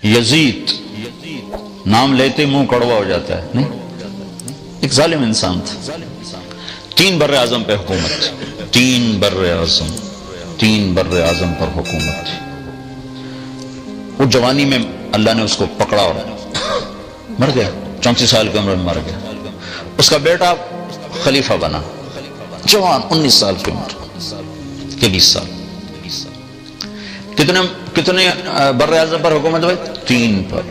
یزید نام لیتے منہ کڑوا ہو جاتا ہے، نہیں، ایک ظالم انسان تھا، 3 بر اعظم پہ حکومت، 3 بر اعظم پر حکومت تھی۔ وہ جوانی میں اللہ نے اس کو پکڑا اور مر گیا، 34 سال کی عمر میں مر گیا۔ اس کا بیٹا خلیفہ بنا، جوان 19 سال کی عمر کے 20 سال۔ کتنے بر اعظم پر حکومت ہوئی؟ 3 پر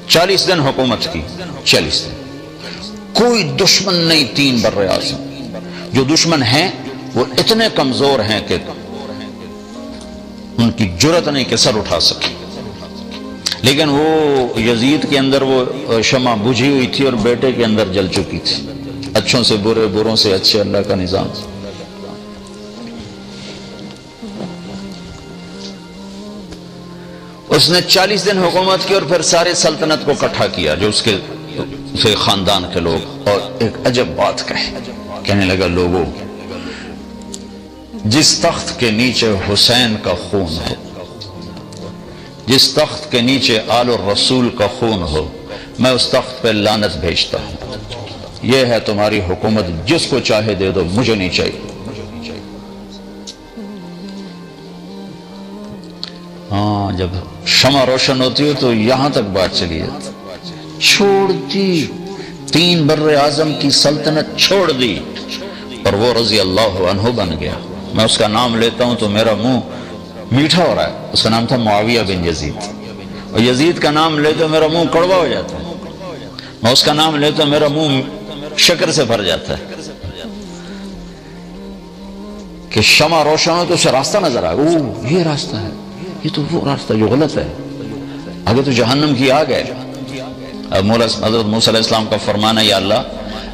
40 دن حکومت کی، 40 دن کوئی دشمن نہیں۔ 3 بر اعظم، جو دشمن ہیں وہ اتنے کمزور ہیں کہ ان کی جرت نہیں کہ سر اٹھا سکے، لیکن وہ یزید کے اندر وہ شمع بجھی ہوئی تھی اور بیٹے کے اندر جل چکی تھی۔ اچھوں سے برے، بروں سے اچھے، اللہ کا نظام۔ اس نے 40 دن حکومت کی اور پھر سارے سلطنت کو اکٹھا کیا، جو اس کے خاندان کے لوگ، اور ایک عجب بات کہنے لگا، لوگوں، جس تخت کے نیچے حسین کا خون ہو، جس تخت کے نیچے آل الرسول کا خون ہو، میں اس تخت پہ لعنت بھیجتا ہوں۔ یہ ہے تمہاری حکومت، جس کو چاہے دے دو، مجھے نہیں چاہیے۔ ہاں، جب شمع روشن ہوتی ہے تو یہاں تک بات چلی جاتی، چھوڑ دی 3 بر اعظم کی سلطنت، چھوڑ دی، اور وہ رضی اللہ عنہ بن گیا۔ میں اس کا نام لیتا ہوں تو میرا منہ میٹھا ہو رہا ہے۔ اس کا نام تھا معاویہ بن یزید، اور یزید کا نام لیتے میرا منہ کڑوا ہو جاتا ہے۔ میں اس کا نام لیتا میرا منہ شکر سے بھر جاتا ہے کہ شمع روشن ہو تو اسے راستہ نظر آئے، اوہ یہ راستہ ہے، یہ تو وہ راستہ جو غلط ہے، آگے تو جہنم کی آگ ہے۔ حضرت موسیٰ علیہ السلام کا فرمانا، یا اللہ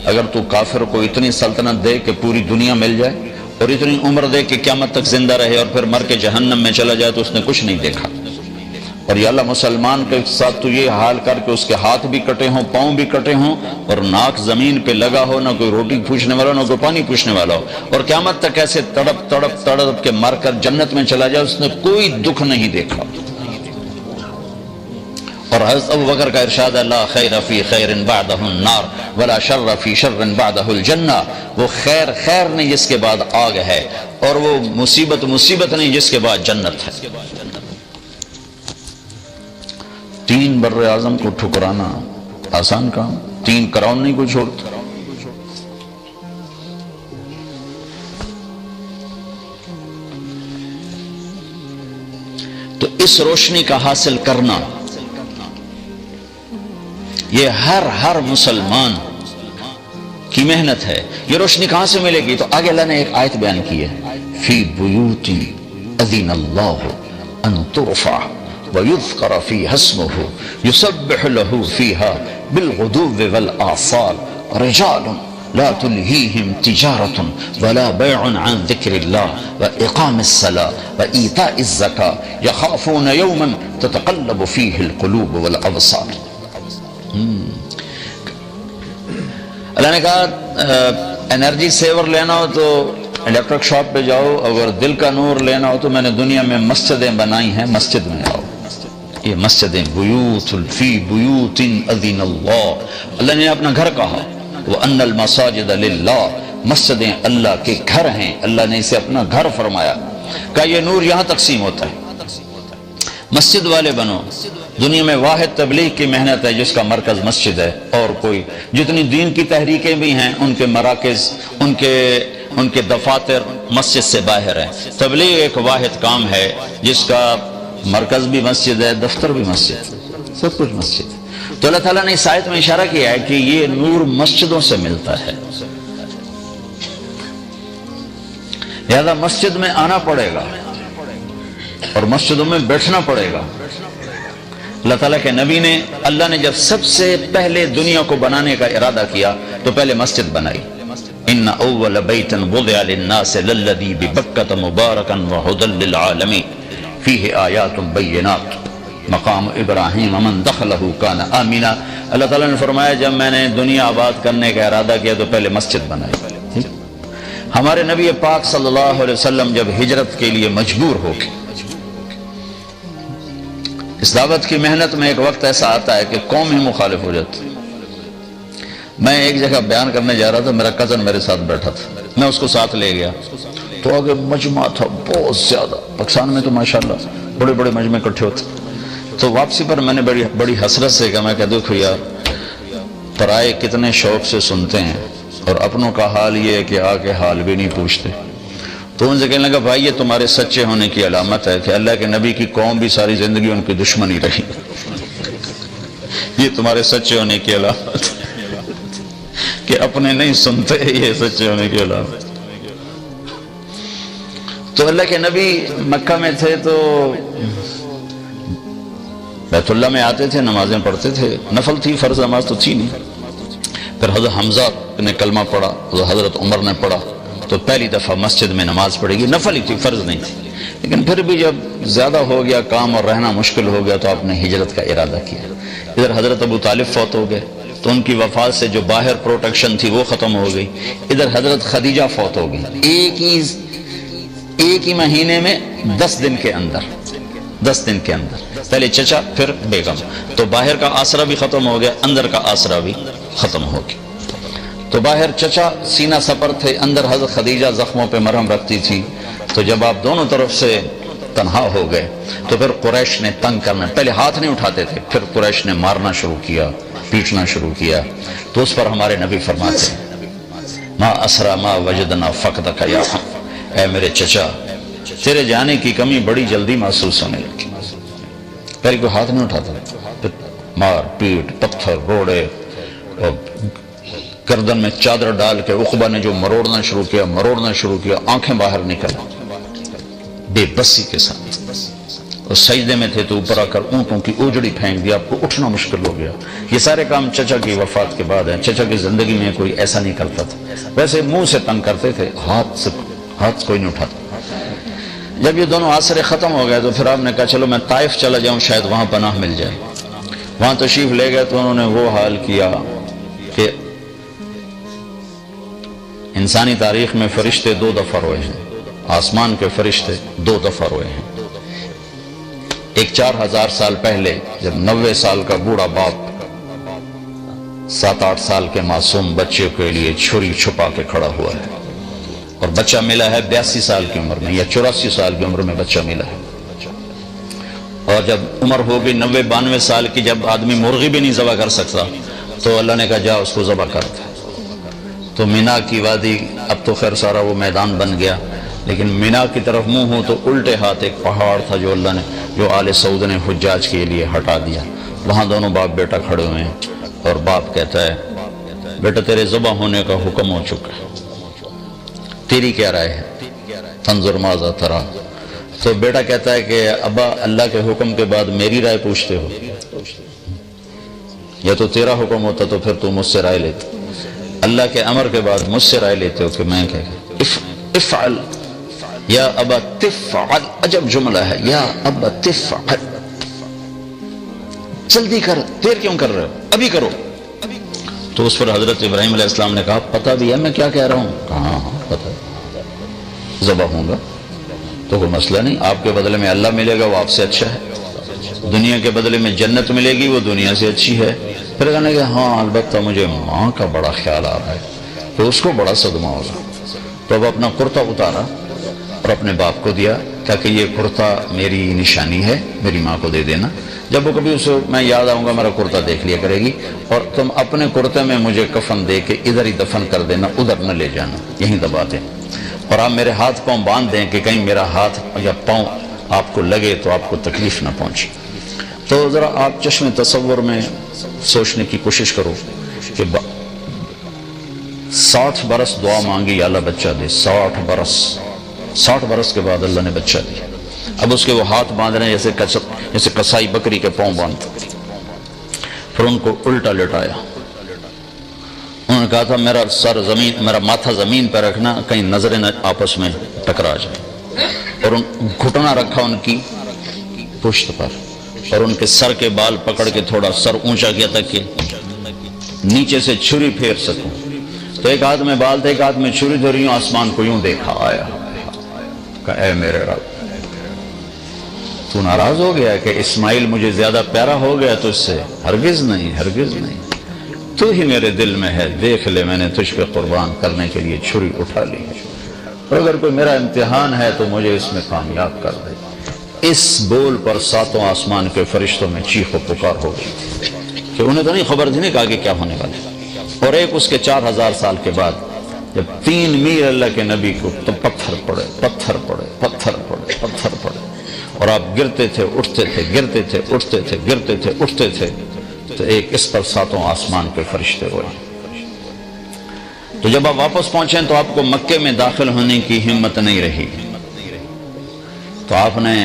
اگر تو کافر کو اتنی سلطنت دے کہ پوری دنیا مل جائے، اور اتنی عمر دے کہ قیامت تک زندہ رہے اور پھر مر کے جہنم میں چلا جائے، تو اس نے کچھ نہیں دیکھا۔ اور یا اللہ مسلمان کے ساتھ تو یہ حال کر کے اس کے ہاتھ بھی کٹے ہوں، پاؤں بھی کٹے ہوں، اور ناک زمین پہ لگا ہو، نہ کوئی روٹی پوچھنے والا نہ کوئی پانی پوچھنے والا ہو، اور قیامت تک ایسے تڑپ کے مر کر جنت میں چلا جائے، اس نے کوئی دکھ نہیں دیکھا۔ اور حضرت ابوبکر کا ارشاد ہے، لا خیر فی خیر بعدہ النار ولا شر فی شر بعدہ الجنہ۔ وہ خیر نہیں جس کے بعد آگ ہے، اور وہ مصیبت نہیں جس کے بعد جنت ہے۔ 3 بر اعظم کو ٹھکرانا آسان کام، 3 کراؤن نہیں کوئی چھوڑتا۔ تو اس روشنی کا حاصل کرنا یہ ہر مسلمان کی محنت ہے۔ یہ روشنی کہاں سے ملے گی؟ تو آگے اللہ نے ایک آیت بیان کی ہے، فی بیوت اذن اللہ ان ترفع ویذکر فیہا اسمہ یسبح لہ فیہا بالغدو والآصال رجال لا تلہیہم تجارت ولا بیع عن ذکر اللہ واقام الصلاة وایتاء الزکاة یخافون یوما تتقلب فیہ القلوب والابصار۔ اللہ نے کہا انرجی سیور لینا ہو تو الیکٹرک شاپ پہ جاؤ، اگر دل کا نور لینا ہو تو میں نے دنیا میں مسجدیں بنائی ہیں، مسجد میں آؤ۔ یہ مسجدیں، بیوت فی بیوت اذن اللہ، اللہ نے اپنا گھر کہا، وَأَنَّ الْمَسَاجِدَ لِلَّهِ، مسجدیں اللہ کے گھر ہیں، اللہ نے اسے اپنا گھر فرمایا۔ کہا یہ نور یہاں تقسیم ہوتا ہے، مسجد والے بنو۔ دنیا میں واحد تبلیغ کی محنت ہے جس کا مرکز مسجد ہے، اور کوئی جتنی دین کی تحریکیں بھی ہیں ان کے مراکز، ان کے دفاتر مسجد سے باہر ہیں۔ تبلیغ ایک واحد کام ہے جس کا مرکز بھی مسجد ہے، دفتر بھی مسجد، سب کچھ مسجد ہے۔ تو اللہ تعالیٰ نے اس آیت میں اشارہ کیا ہے کہ یہ نور مسجدوں سے ملتا ہے، لہذا مسجد میں آنا پڑے گا اور مسجدوں میں بیٹھنا پڑے گا۔ اللہ تعالیٰ کے نبی نے، اللہ نے جب سب سے پہلے دنیا کو بنانے کا ارادہ کیا تو پہلے مسجد بنائی۔ ان اول بیت وضع للناس للذی ببکۃ مبارکا وہدی للعالمین فیہ آیات بینات مقام ابراہیم من دخلہ کان آمنا۔ اللہ تعالیٰ نے فرمایا جب میں نے دنیا آباد کرنے کا ارادہ کیا تو پہلے مسجد بنائی۔ ہمارے نبی پاک صلی اللہ علیہ وسلم جب ہجرت کے لیے مجبور ہو گئے اس دعوت کی محنت میں ایک وقت ایسا آتا ہے کہ قوم ہی مخالف ہو جاتی. میں ایک جگہ بیان کرنے جا رہا تھا، میرا کزن میرے ساتھ بیٹھا تھا، میں اس کو ساتھ لے گیا تو آگے مجمع تھا بہت زیادہ. پاکستان میں تو ماشاءاللہ بڑے بڑے مجمع اکٹھے ہوتے. تو واپسی پر میں نے بڑی حسرت سے کہا، میں کہہ دیکھو یار، پرائے کتنے شوق سے سنتے ہیں اور اپنوں کا حال یہ ہے کہ آ کے حال بھی نہیں پوچھتے. تو ان سے کہنے لگا بھائی یہ تمہارے سچے ہونے کی علامت ہے کہ اللہ کے نبی کی قوم بھی ساری زندگی ان کی دشمنی رہی. یہ تمہارے سچے ہونے کی علامت ہے کہ اپنے نہیں سنتے، یہ سچے ہونے کی علامت. تو اللہ کے نبی مکہ میں تھے تو بیت اللہ میں آتے تھے، نمازیں پڑھتے تھے. نفل تھی، فرض نماز تو تھی نہیں. پھر حضرت حمزہ نے کلمہ پڑھا، حضرت عمر نے پڑھا، تو پہلی دفعہ مسجد میں نماز پڑھے گی. نفل ہی تھی، فرض نہیں تھی. لیکن پھر بھی جب زیادہ ہو گیا کام اور رہنا مشکل ہو گیا تو آپ نے ہجرت کا ارادہ کیا. ادھر حضرت ابو طالب فوت ہو گئے تو ان کی وفات سے جو باہر پروٹیکشن تھی وہ ختم ہو گئی. ادھر حضرت خدیجہ فوت ہو گئی ایک ہی مہینے میں 10 دن کے اندر. پہلے چچا پھر بیگم. تو باہر کا آسرا بھی ختم ہو گیا، اندر کا آسرا بھی ختم ہو گیا. تو باہر چچا سینہ سپر تھے، اندر حضرت خدیجہ زخموں پہ مرہم رکھتی تھی. تو جب آپ دونوں طرف سے تنہا ہو گئے تو پھر قریش نے تنگ کرنا، پہلے ہاتھ نہیں اٹھاتے تھے، پھر قریش نے مارنا شروع کیا، پیٹنا شروع کیا. تو اس پر ہمارے نبی فرماتے ہیں ما اسرا ما وجدنا فقدک یا اے میرے چچا، تیرے جانے کی کمی بڑی جلدی محسوس ہونے لگی. پہلے کوئی ہاتھ نہیں اٹھاتا، پھر مار پیٹ، پتھر، روڑے، اور گردن میں چادر ڈال کے عقبہ نے جو مروڑنا شروع کیا، آنکھیں باہر نکل بے بسی کے ساتھ. اور سجدے میں تھے تو اوپر آ کر اونٹوں کی اوجڑی پھینک دیا، آپ کو اٹھنا مشکل ہو گیا. یہ سارے کام چچا کی وفات کے بعد ہیں. چچا کی زندگی میں کوئی ایسا نہیں کرتا تھا. ویسے منہ سے تنگ کرتے تھے، ہاتھ کوئی نہیں اٹھاتا. جب یہ دونوں آسرے ختم ہو گئے تو پھر آپ نے کہا چلو میں طائف چلا جاؤں، شاید وہاں پناہ مل جائے. وہاں تشریف لے گئے تو انہوں نے وہ حال کیا کہ انسانی تاریخ میں فرشتے 2 دفعہ روئے ہیں، آسمان کے فرشتے 2 دفعہ روئے ہیں. ایک 4000 سال پہلے جب 90 سال کا بوڑھا باپ 7-8 سال کے معصوم بچے کے لیے چھری چھپا کے کھڑا ہوا ہے، اور بچہ ملا ہے 82 سال کی عمر میں یا 84 سال کی عمر میں بچہ ملا ہے. اور جب عمر ہو گئی 90-92 سال کی، جب آدمی مرغی بھی نہیں ذبح کر سکتا تو اللہ نے کہا جا اس کو ذبح کر. تو مینا کی وادی، اب تو خیر سارا وہ میدان بن گیا، لیکن مینا کی طرف منہ ہو تو الٹے ہاتھ ایک پہاڑ تھا جو اللہ نے، جو آل سعود نے حجاج کے لیے ہٹا دیا. وہاں دونوں باپ بیٹا کھڑے ہوئے ہیں اور باپ کہتا ہے بیٹا تیرے ذبح ہونے کا حکم ہو چکا ہے، تیری کیا رائے ہے؟ تنظر ماذا ترا. تو بیٹا کہتا ہے کہ ابا اللہ کے حکم کے بعد میری رائے پوچھتے ہو؟ یا تو تیرا حکم ہوتا تو پھر تو مجھ سے رائے لیتے. اللہ کے امر کے بعد مجھ سے رائے لیتے ہو کہ میں کہ افعل یا ابا تفعل. عجب جملہ ہے، یا ابا تفعل، جلدی کر، دیر کیوں کر رہے ہو، ابھی کرو. تو اس پر حضرت ابراہیم علیہ السلام نے کہا پتہ بھی ہے میں کیا کہہ رہا ہوں؟ کہا ہاں پتہ ہے، ذبح ہوں گا تو کوئی مسئلہ نہیں. آپ کے بدلے میں اللہ ملے گا وہ آپ سے اچھا ہے، دنیا کے بدلے میں جنت ملے گی وہ دنیا سے اچھی ہے. پھر کہنے کہ ہاں البتہ مجھے ماں کا بڑا خیال آ رہا ہے، تو اس کو بڑا صدمہ ہوگا. تو اب اپنا کرتا اتارا اور اپنے باپ کو دیا، تاکہ یہ کرتا میری نشانی ہے، میری ماں کو دے دینا، جب وہ کبھی اسے میں یاد آؤں گا میرا کرتا دیکھ لیا کرے گی، اور تم اپنے کرتے میں مجھے کفن دے کے ادھر ہی دفن کر دینا، ادھر نہ لے جانا، یہیں دبا دیں. اور آپ میرے ہاتھ پاؤں باندھ دیں کہ کہیں میرا ہاتھ یا پاؤں آپ کو لگے تو آپ کو تکلیف نہ پہنچے. تو ذرا آپ چشم تصور میں سوچنے کی کوشش کرو کہ 60 برس دعا مانگی اللہ بچہ دے، 60 برس کے بعد اللہ نے بچہ دیا. اب اس کے وہ ہاتھ باندھ رہے ہیں جیسے کسائی بکری کے پاؤں باندھتے. پھر ان کو الٹا لٹایا. انہوں نے کہا تھا میرا ماتھا زمین پہ رکھنا، کہیں نظریں آپس میں ٹکرا جائیں. اور گھٹنا رکھا ان کی پشت پر، اور ان کے سر کے بال پکڑ کے تھوڑا سر اونچا کیا تک کہ نیچے سے چھری پھیر سکوں. تو ایک ہاتھ میں بال تھے، ایک ہاتھ میں چھری دھری ہوں، آسمان کو یوں دیکھا، آیا کہ اے میرے رب. تو ناراض ہو گیا کہ اسماعیل مجھے زیادہ پیارا ہو گیا تو اس سے؟ ہرگز نہیں، ہرگز نہیں، تو ہی میرے دل میں ہے، دیکھ لے میں نے تجھ پہ قربان کرنے کے لیے چھری اٹھا لی ہے، اور اگر کوئی میرا امتحان ہے تو مجھے اس میں کامیاب کر دے۔ اس بول پر ساتوں آسمان کے فرشتوں میں چیخ و پکار ہو گئی تھی کہ انہیں تو نہیں خبر تھی کہ آگے کیا ہونے والا ہے۔ اور ایک اس کے 4000 سال کے بعد جب 3 میل اللہ کے نبی کو تو پتھر پڑے، پتھر پڑے، پتھر پڑے، پتھر پڑے، اور آپ گرتے تھے اٹھتے تھے، گرتے تھے اٹھتے تھے، گرتے تھے اٹھتے تھے، تو ایک اس پر ساتوں آسمان کے فرشتے ہوئے۔ تو جب آپ واپس پہنچیں تو آپ کو مکے میں داخل ہونے کی ہمت نہیں رہی، تو آپ نے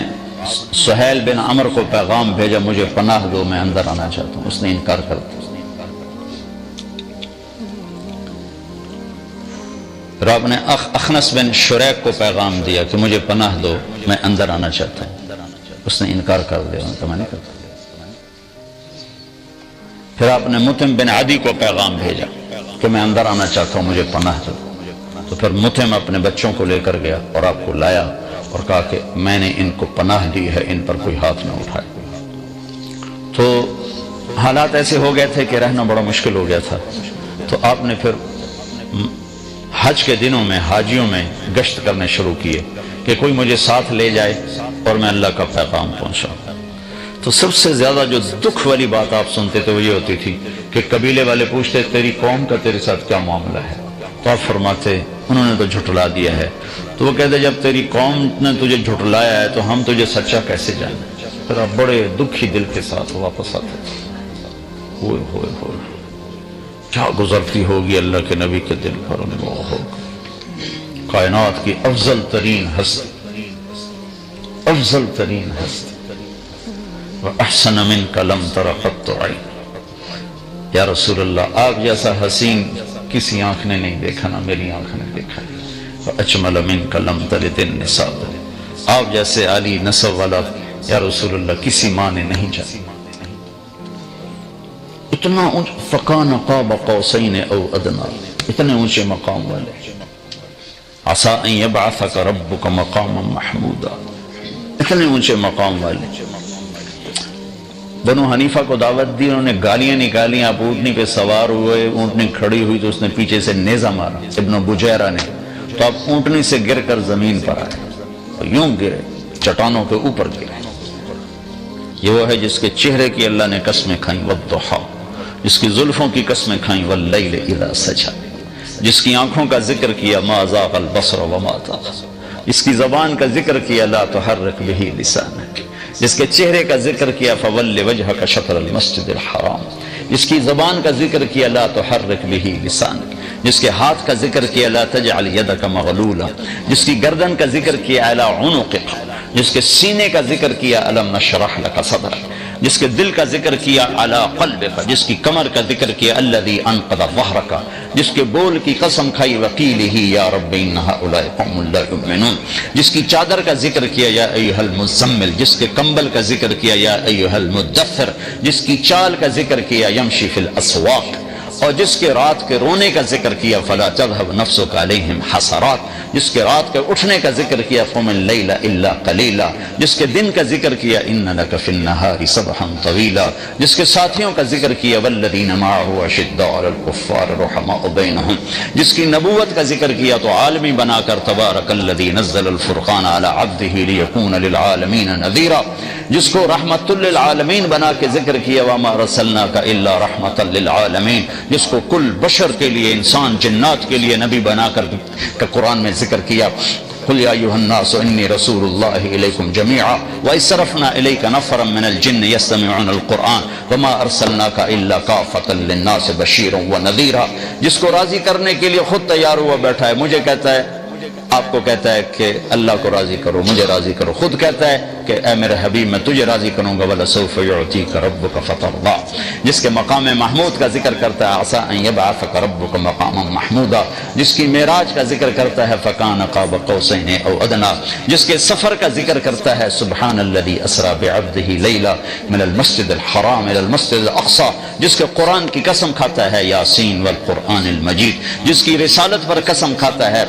سہیل بن عمر کو پیغام بھیجا، مجھے پناہ دو، میں اندر آنا چاہتا ہوں۔ اس نے انکار کر دیا۔ پھر آپ نے اخنس بن شریک کو پیغام دیا کہ مجھے پناہ دو، میں اندر آنا چاہتا ہوں۔ اس نے انکار کر دیا، میں نہیں کرتا۔ پھر آپ نے مطعم بن عدی کو پیغام بھیجا کہ میں اندر آنا چاہتا ہوں، مجھے پناہ دو۔ تو پھر مطعم اپنے بچوں کو لے کر گیا اور آپ کو لایا اور کہا کہ میں نے ان کو پناہ دی ہے، ان پر کوئی ہاتھ نہ اٹھائے۔ تو حالات ایسے ہو گئے تھے کہ رہنا بڑا مشکل ہو گیا تھا۔ تو آپ نے پھر حج کے دنوں میں حاجیوں میں گشت کرنے شروع کیے کہ کوئی مجھے ساتھ لے جائے اور میں اللہ کا پیغام پہنچاؤں۔ تو سب سے زیادہ جو دکھ والی بات آپ سنتے تھے وہ یہ ہوتی تھی کہ قبیلے والے پوچھتے تیری قوم کا تیرے ساتھ کیا معاملہ ہے، تو آپ فرماتے انہوں نے تو جھٹلا دیا ہے۔ تو وہ کہتے جب تیری قوم نے تجھے جھٹلایا ہے تو ہم تجھے سچا کیسے جانیں؟ پھر آپ بڑے دکھی دل کے ساتھ واپس آتے تھے۔ ہوئے ہوئے ہوئے کیا گزرتی ہوگی اللہ کے نبی کے دل پر، کائنات کی افضل ترین ہستی، افضل ترین ہستی، وَأَحْسَنَ مِنْكَ لَمْ تَرَ قَطُّ عَيْنٌ، یا رسول اللہ آپ جیسا حسین کسی آنکھ نے نہیں دیکھا، نہ میری آنکھ نے دیکھا۔ وَأَجْمَلَ مِنْكَ لَمْ تَلِدِ النِّسَاءُ، آپ جیسے عالی نسب والا یا رسول اللہ کسی ماں نے نہیں جانا۔ اتنا فَكَانَ قَابَ قَوْسَيْنِ أَوْ أَدْنَىٰ، اتنے اونچے مقام والے۔ عَسَىٰ أَن يَبْعَثَكَ رَبُّكَ مَقَامًا مَحْمُودًا، اتنے اونچے مقام والے۔ بنو حنیفہ کو دعوت دی، انہوں نے گالیاں نکالی، آپ اونٹنی پہ سوار ہوئے، اونٹنی کھڑی ہوئی تو اس نے پیچھے سے نیزہ مارا ابن بجیرہ نے، تو آپ اونٹنی سے گر کر زمین پر آئے، اور یوں گرے، چٹانوں کے اوپر گرے۔ یہ وہ ہے جس کے چہرے کی اللہ نے قسمیں کھائیں، والضحیٰ، جس کی زلفوں کی قسمیں کھائیں، واللیل اذا سجا، جس کی آنکھوں کا ذکر کیا، ما زاغ البصر وما طغى، جس کی زبان کا ذکر کیا، لا تحرک بہ لسانک، جس کے چہرے کا ذکر کیا، فول وجہک شطر المسجد الحرام، جس کی زبان کا ذکر کیا، لا تحرک بہ لسانک، جس کے ہاتھ کا ذکر کیا، لا تجعل یدک مغلولہ، جس کی گردن کا ذکر کیا، علی عنقک، جس کے سینے کا ذکر کیا، الم نشرح لک صدرک، جس کے دل کا ذکر کیا، علی قلبک، جس کی کمر کا ذکر کیا، الذی انقض ظہرک، جس کے بول کی قسم کھائی، وقیلہ یا رب ان ہؤلاء قوم لا یؤمنون، جس کی چادر کا ذکر کیا، یا ایھا المزمل، جس کے کمبل کا ذکر کیا، یا ایھا المدثر، جس کی چال کا ذکر کیا، یمشی فی الاسواق، اور جس کے رات کے رونے کا ذکر کیا، فلا تذهب نفسك علیہم حسرات، جس کے رات کے اٹھنے کا ذکر کیا، قم اللیل الا قلیلا، جس کے دن کا ذکر کیا، ان لک فی النہار سبحا طویلا، جس کے ساتھیوں کا ذکر کیا، والذین معه اشداء علی الکفار رحماء بینہم، جس کی نبوت کا ذکر کیا تو عالمی بنا کر، تبارک الذی نزل الفرقان علی عبدہ لیکون للعالمین نذیرا، جس کو رحمت للعالمین بنا کے ذکر کیا، وما رسلناک الا رحمتا للعالمین، جس کو کل بشر کے لیے، انسان جنات کے لیے نبی بنا کر قرآن میں ذکر کیا، قل یا ایھا الناس انی رسول اللہ الیکم جمیعا واذ صرفنا الیک نفرا من الجن یستمعون القرآن وما ارسلناک الا کافۃ للناس بشیرا ونذیرا، جس کو راضی کرنے کے لیے خود تیار ہوا بیٹھا ہے، مجھے کہتا ہے، آپ کو کہتا ہے کہ اللہ کو راضی کرو، مجھے راضی کرو، خود کہتا ہے کہ اے میرے حبیب میں تجھے راضی کروں گا، وَلَسَوْفَ يُعْطِيكَ رَبُّكَ فَتَرْضَىٰ، جس کے مقام محمود کا ذکر کرتا ہے، عَسَىٰ أَن يَبْعَثَكَ رَبُّكَ مَقَامًا مَحْمُودًا، جس کی معراج کا ذکر کرتا ہے، فَكَانَ قَابَ قَوْسَيْنِ أَوْ أَدْنَىٰ، جس کے سفر کا ذکر کرتا ہے، سبحان الذي اسرى بعبده ليلا من المسجد الحرام الى المسجد الاقصى، جس کے قرآن کی قسم کھاتا ہے، یاسین والقرآن المجید، جس کی رسالت پر قسم کھاتا ہے،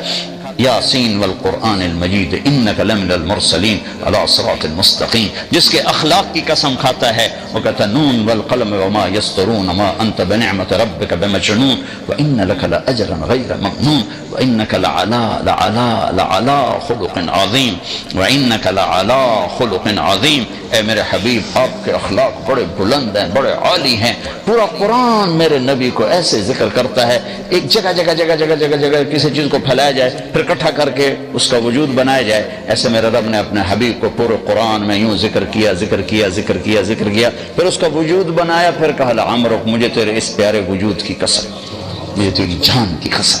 یاسین والقرآن المجید انک لمن المرسلین علی صراط المستقیم. جس کے اخلاق کی قسم کھاتا ہے وہ کہتا نون والقلم وما یسطرون ما انت بنعمت ربک بمجنون وان لک لاجرا غیر ممنون وانک لعلی خلق عظیم وانک لعلی خلق عظیم. اے میرے حبیب آپ کے اخلاق بڑے بلند ہیں، بڑے عالی ہیں. پورا قرآن میرے نبی کو ایسے ذکر کرتا ہے، ایک جگہ جگہ جگہ جگہ جگہ جگہ کسی چیز کو پھیلایا جائے پھر اکٹھا کر کے اس کا وجود بنایا جائے. ایسے میرے رب نے اپنے حبیب کو پورے قرآن میں یوں ذکر کیا ذکر کیا ذکر کیا ذکر کیا، پھر اس کا وجود بنایا، پھر کہا لعمرک مجھے تیرے اس پیارے وجود کی قسم، مجھے تیری جان کی قسم،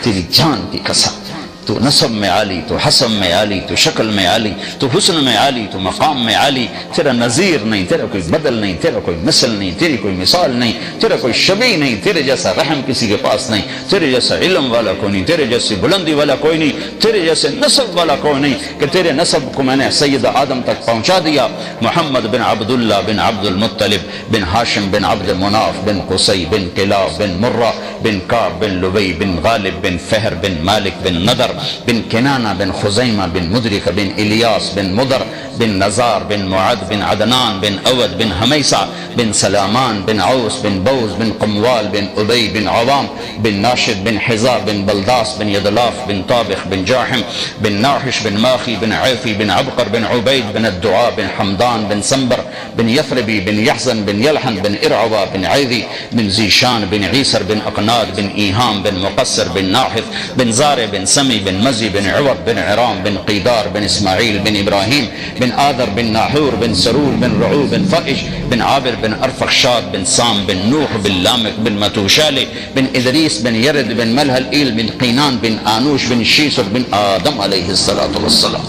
تیری جان کی قسم. تو نسب میں عالی، تو حسب میں عالی، تو شکل میں عالی، تو حسن میں عالی، تو مقام میں عالی. تیرا نظیر نہیں، تیرا کوئی بدل نہیں، تیرا کوئی مثل نہیں، تیری کوئی مثال نہیں، تیرا کوئی شبیہ نہیں، تیرے جیسا رحم کسی کے پاس نہیں، تیرے جیسا علم والا کوئی نہیں، تیرے جیسی بلندی والا کوئی نہیں، تیرے جیسے نسب والا کوئی نہیں کہ تیرے نسب کو میں نے سید آدم تک پہنچا دیا. محمد بن عبداللہ بن عبد المطلب بن ہاشم بن عبد مناف بن قصی بن کلاب بن مرہ بن کعب بن لبی بن غالب بن فہر بن مالک بن نضر بن کنانہ بن خزیمہ بن مدرک بن الیاس بن مدر بن نزار بن معد بن عدنان بن اود بن حمیسہ بن سلامان بن عوس بن بوز بن قموال بن ابی بن عوام بن ناشد بن حزا بن بلداس بن یدلاف بن طابخ بن جاحم بن ناحش بن ماخی بن عیفی بن عبقر بن عبید بن الدعاء بن حمدان بن سنبر بن یثربی بن یحزن بن یلحن بن ارعوا بن عیدی بن زیشان بن عیسر بن اقناد بن ایہام بن مقصر بن ناحف بن زار بن سمی بن مزی بن عوض بن عرام بن قیدار بن اسماعیل بن ابراہیم بن آدر بن ناحور بن سرور بن رعو بن فقش بن عابر بن ارفخشاد بن سام بن نوح بن لامک بن متوشالي بن ادریس بن یرد بن ملہل ایل بن قینان بن آنوش بن شیسر بن آدم علیہ السلام.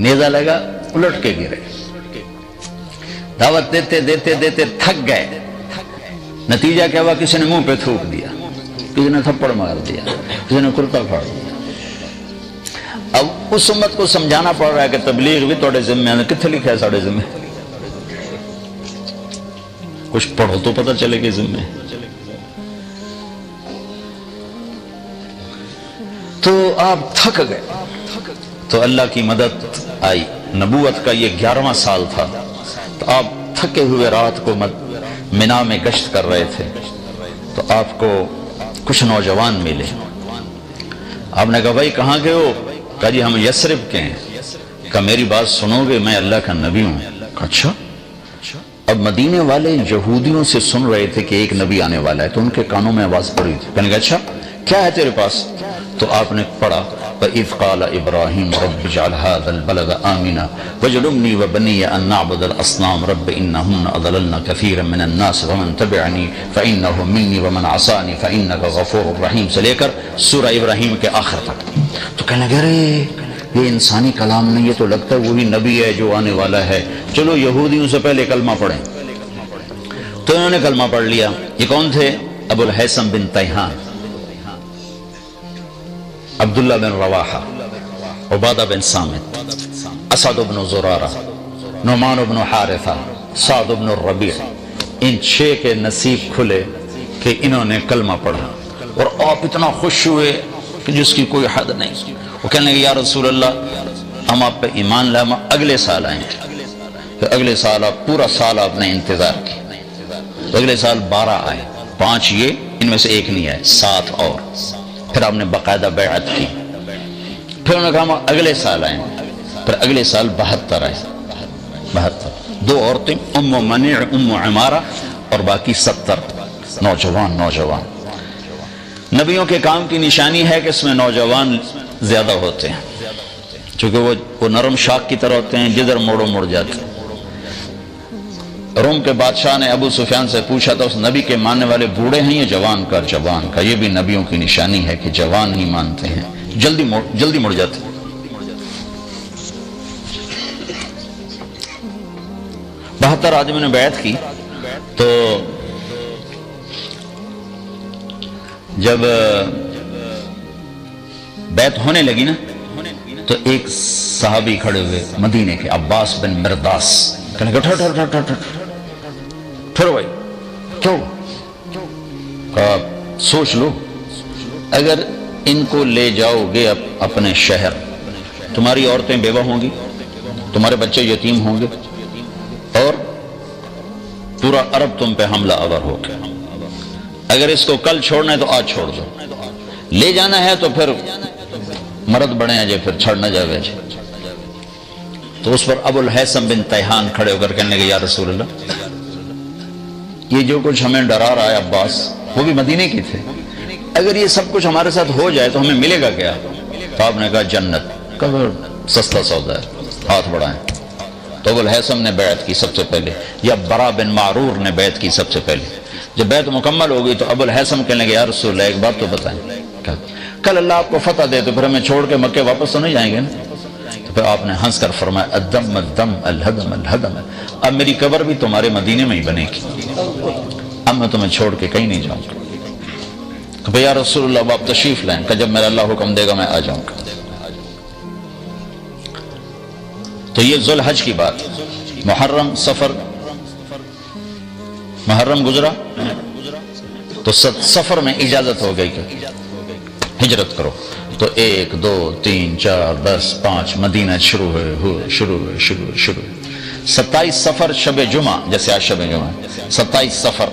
نیزہ لگا الٹ کے گرے، دعوت دیتے دیتے دیتے تھک گئے. نتیجہ کیا ہوا؟ کسی نے منہ پہ تھوک دیا، کسی نے تھپڑ مار دیا، کسی نے کرتا پھاڑ دیا. اب اس امت کو سمجھانا پڑ رہا ہے کہ تبلیغ بھی توڑے ذمہ ہے. کتنے لکھا ہے ساڑھے ذمہ؟ کچھ پڑھو تو پتہ چلے کہ ذمہ. تو آپ تھک گئے تو اللہ کی مدد آئی. نبوت کا یہ 11واں سال تھا. تو آپ تھکے ہوئے رات کو منا میں گشت کر رہے تھے تو آپ کو کچھ نوجوان ملے. آپ نے کہا بھائی کہاں گئے ہو؟ کہا جی ہم یثرب کے ہیں. کہا میری بات سنو گے؟ میں اللہ کا نبی ہوں. کہا اچھا. اب مدینے والے یہودیوں سے سن رہے تھے کہ ایک نبی آنے والا ہے تو ان کے کانوں میں آواز پڑی تھی. کہنے کہا اچھا کیا ہے تیرے پاس؟ تو آپ نے پڑھا وَإِذْ قَالَ إِبْرَاهِيمُ رَبِّ اجْعَلْ هَذَا الْبَلَدَ آمِنًا وَاجْنُبْنِي وَبَنِيَّ أَن نَّعْبُدَ الْأَصْنَامَ رَبِّ إِنَّهُنَّ أَضَلَّلْنَ كَثِيرًا مِّنَ النَّاسِ وَمَن تَبِعَنِي فَإِنَّهُ مِنِّي وَمَنْ عَصَانِي فَإِنَّكَ غَفُورٌ رَحِيمٌ سے لے کر سورہ ابراہیم کے آخر تک. تو کہنے لگے ارے یہ انسانی کلام نہیں، یہ تو لگتا ہے وہی نبی ہے جو آنے والا ہے. چلو یہودیوں سے پہلے کلمہ پڑھیں. تو انہوں نے کلمہ پڑھ لیا. یہ کون تھے؟ ابو الحیثم بن تیہان، عبداللہ بن رواحہ، عبادہ بن سامت، اسد بن زرارہ، نعمان بن حارثہ، سعد بن الربیع. ان 6 کے نصیب کھلے کہ انہوں نے کلمہ پڑھا اور آپ اتنا خوش ہوئے کہ جس کی کوئی حد نہیں. وہ کہنے لگے یا رسول اللہ ہم آپ پہ ایمان لائے، ہم اگلے سال آئیں گے. پھر اگلے سال آپ پورا سال آپ نے انتظار کی. تو اگلے سال 12 آئے، 5 یہ، ان میں سے ایک نہیں آئے، 7 اور. پھر آپ نے باقاعدہ بیعت کی. پھر انہوں نے کہا ہم اگلے سال آئیں. پھر اگلے سال 72 آئے، 72. 2 عورتیں، ام منیع، ام عمارہ، اور باقی 70 نوجوان. نبیوں کے کام کی نشانی ہے کہ اس میں نوجوان زیادہ ہوتے ہیں، چونکہ وہ نرم شاخ کی طرح ہوتے ہیں، جدھر موڑو مڑ جاتے ہیں. روم کے بادشاہ نے ابو سفیان سے پوچھا تھا اس نبی کے ماننے والے بوڑھے ہیں یا جوان کا؟ یہ بھی نبیوں کی نشانی ہے کہ جوان ہی مانتے ہیں، جلدی مڑ جاتے ہیں. 72 آدمیوں نے بیعت کی. تو جب بیعت ہونے لگی نا تو ایک صحابی کھڑے ہوئے مدینے کے، عباس بن مرداس، کہنے لگے پھر وہی کیوں؟ سوچ لو، اگر ان کو لے جاؤ گے اپنے شہر، تمہاری عورتیں بیوہ ہوں گی، تمہارے بچے یتیم ہوں گے، اور پورا عرب تم پہ حملہ آور ہو گیا۔ اگر اس کو کل چھوڑنا ہے تو آج چھوڑ دو، لے جانا ہے تو پھر مرد بڑے ہیں جے، پھر چھڑ نہ جاوے جے۔ تو اس پر ابو الحیثم بن تیہان کھڑے ہو کر کہنے لگے یا رسول اللہ، یہ جو کچھ ہمیں ڈرا رہا ہے عباس، وہ بھی مدینے کی تھے، اگر یہ سب کچھ ہمارے ساتھ ہو جائے تو ہمیں ملے گا کیا؟ تو آپ نے کہا جنت، کبھی سستا سودا ہے، ہاتھ بڑھائیں۔ تو ابو الحیثم نے بیعت کی سب سے پہلے، یا برا بن معرور نے بیعت کی سب سے پہلے۔ جب بیعت مکمل ہو گئی تو ابو الحیثم کہنے لگے یا رسول اللہ ایک بات تو بتائیں، کل اللہ آپ کو فتح دے تو پھر ہمیں چھوڑ کے مکے واپس تو نہیں جائیں گے نا؟ تو پھر آپ نے ہنس کر فرمایا الدم الدم الہدم الہدم، اب میری قبر بھی تمہارے مدینے میں ہی بنے گی، اب میں تمہیں چھوڑ کے کہیں نہیں جاؤں گا۔ کہ یا رسول اللہ آپ تشریف لائیں، کہ جب میرا اللہ حکم دے گا میں آ جاؤں گا۔ تو یہ ذوالحج کی بات، محرم سفر، محرم گزرا تو سفر میں اجازت ہو گئی کہ ہجرت کرو، تو 1 2 3 4 10 5 مدینہ شروع ہوئے 27 سفر شب جمعہ، جیسے آج شب جمعہ 27 سفر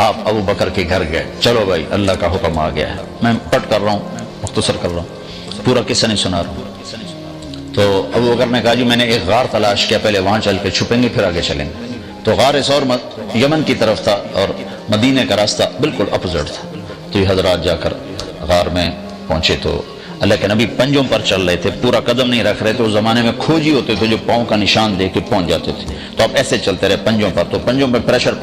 آپ ابو بکر کے گھر گئے، چلو بھائی اللہ کا حکم آ گیا ہے، میں پٹ کر رہا ہوں، مختصر کر رہا ہوں، پورا قصہ نہیں سنا رہا ہوں۔ تو ابو بکر نے کہا جی میں نے ایک غار تلاش کیا، پہلے وہاں چل کے چھپیں گے پھر آگے چلیں گے۔ تو غار اس اور یمن کی طرف تھا اور مدینے کا راستہ بالکل اپوزٹ تھا۔ تو یہ حضرات جا کر غار میں پہنچے تو اللہ کے نبی پنجوں پر چل رہے تھے، پورا قدم نہیں رکھ رہے تھے۔ اس زمانے میں کھوجی ہوتے تھے جو پاؤں کا نشان دے کے پہنچ جاتے تھے، تو آپ ایسے چلتے رہے پنجوں پر، تو پنجوں پہ پریشر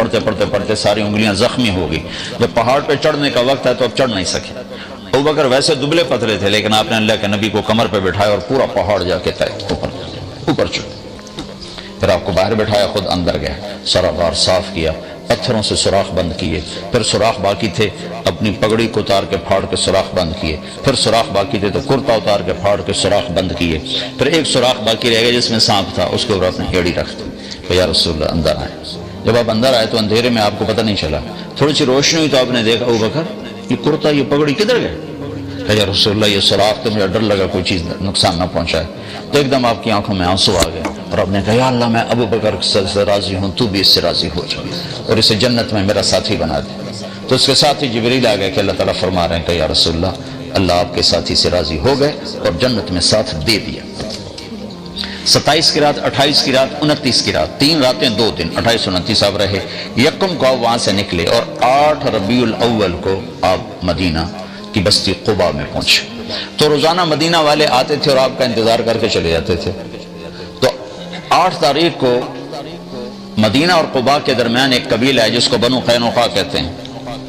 پڑتے ساری انگلیاں زخمی ہو گئی۔ جب پہاڑ پہ چڑھنے کا وقت ہے تو اب چڑھ نہیں سکے۔ ابو بکر ویسے دبلے پتلے تھے، لیکن آپ نے اللہ کے نبی کو کمر پہ بٹھایا اور پورا پہاڑ جا کے اوپر چڑھ، پھر آپ کو باہر بٹھایا، خود اندر گئے، سارا غار صاف کیا، پتھروں سے سوراخ بند کیے، پھر سوراخ باقی تھے اپنی پگڑی کو اتار کے پھاڑ کے سوراخ بند کیے، پھر سوراخ باقی تھے تو کرتا اتار کے پھاڑ کے سوراخ بند کیے، پھر ایک سوراخ باقی رہ گیا جس میں سانپ تھا، اس کے اوپر اپنی ایڑی رکھ دی کہ یا رسول اللہ اندر آئے۔ جب آپ اندر آئے تو اندھیرے میں آپ کو پتہ نہیں چلا، تھوڑی سی روشنی ہوئی تو آپ نے دیکھا ابو بکر یہ کرتا یہ پگڑی کدھر گئے؟ کہ یا رسول اللہ یہ سوراخ تو مجھے ڈر لگا کوئی چیز نقصان نہ پہنچائے۔ تو ایک دم آپ کی آنکھوں میں آنسو آ گئے اور آپ نے کہا یا اللہ میں ابو بکر سے راضی ہوں، تو بھی اس سے راضی ہو جا اور اسے جنت میں میرا ساتھی بنا دے۔ تو اس کے ساتھ ہی جبریل آ گئے کہ اللہ تعالیٰ فرما رہے ہیں کہ یا رسول اللہ آپ کے ساتھی سے راضی ہو گئے اور جنت میں ساتھ دے دیا۔ 27 کی رات، 28 کی رات، 29 کی رات، 3 راتیں 2 دن، 28 29 آپ رہے۔ یکم کو آپ وہاں سے نکلے اور 8 ربیع الاول کو آپ مدینہ کی بستی قباء میں پہنچے۔ تو روزانہ مدینہ والے آتے تھے اور آپ کا انتظار کر کے چلے جاتے تھے۔ تو 8 تاریخ کو مدینہ اور قباء کے درمیان ایک قبیلہ ہے جس کو بنو قینقاع کہتے ہیں،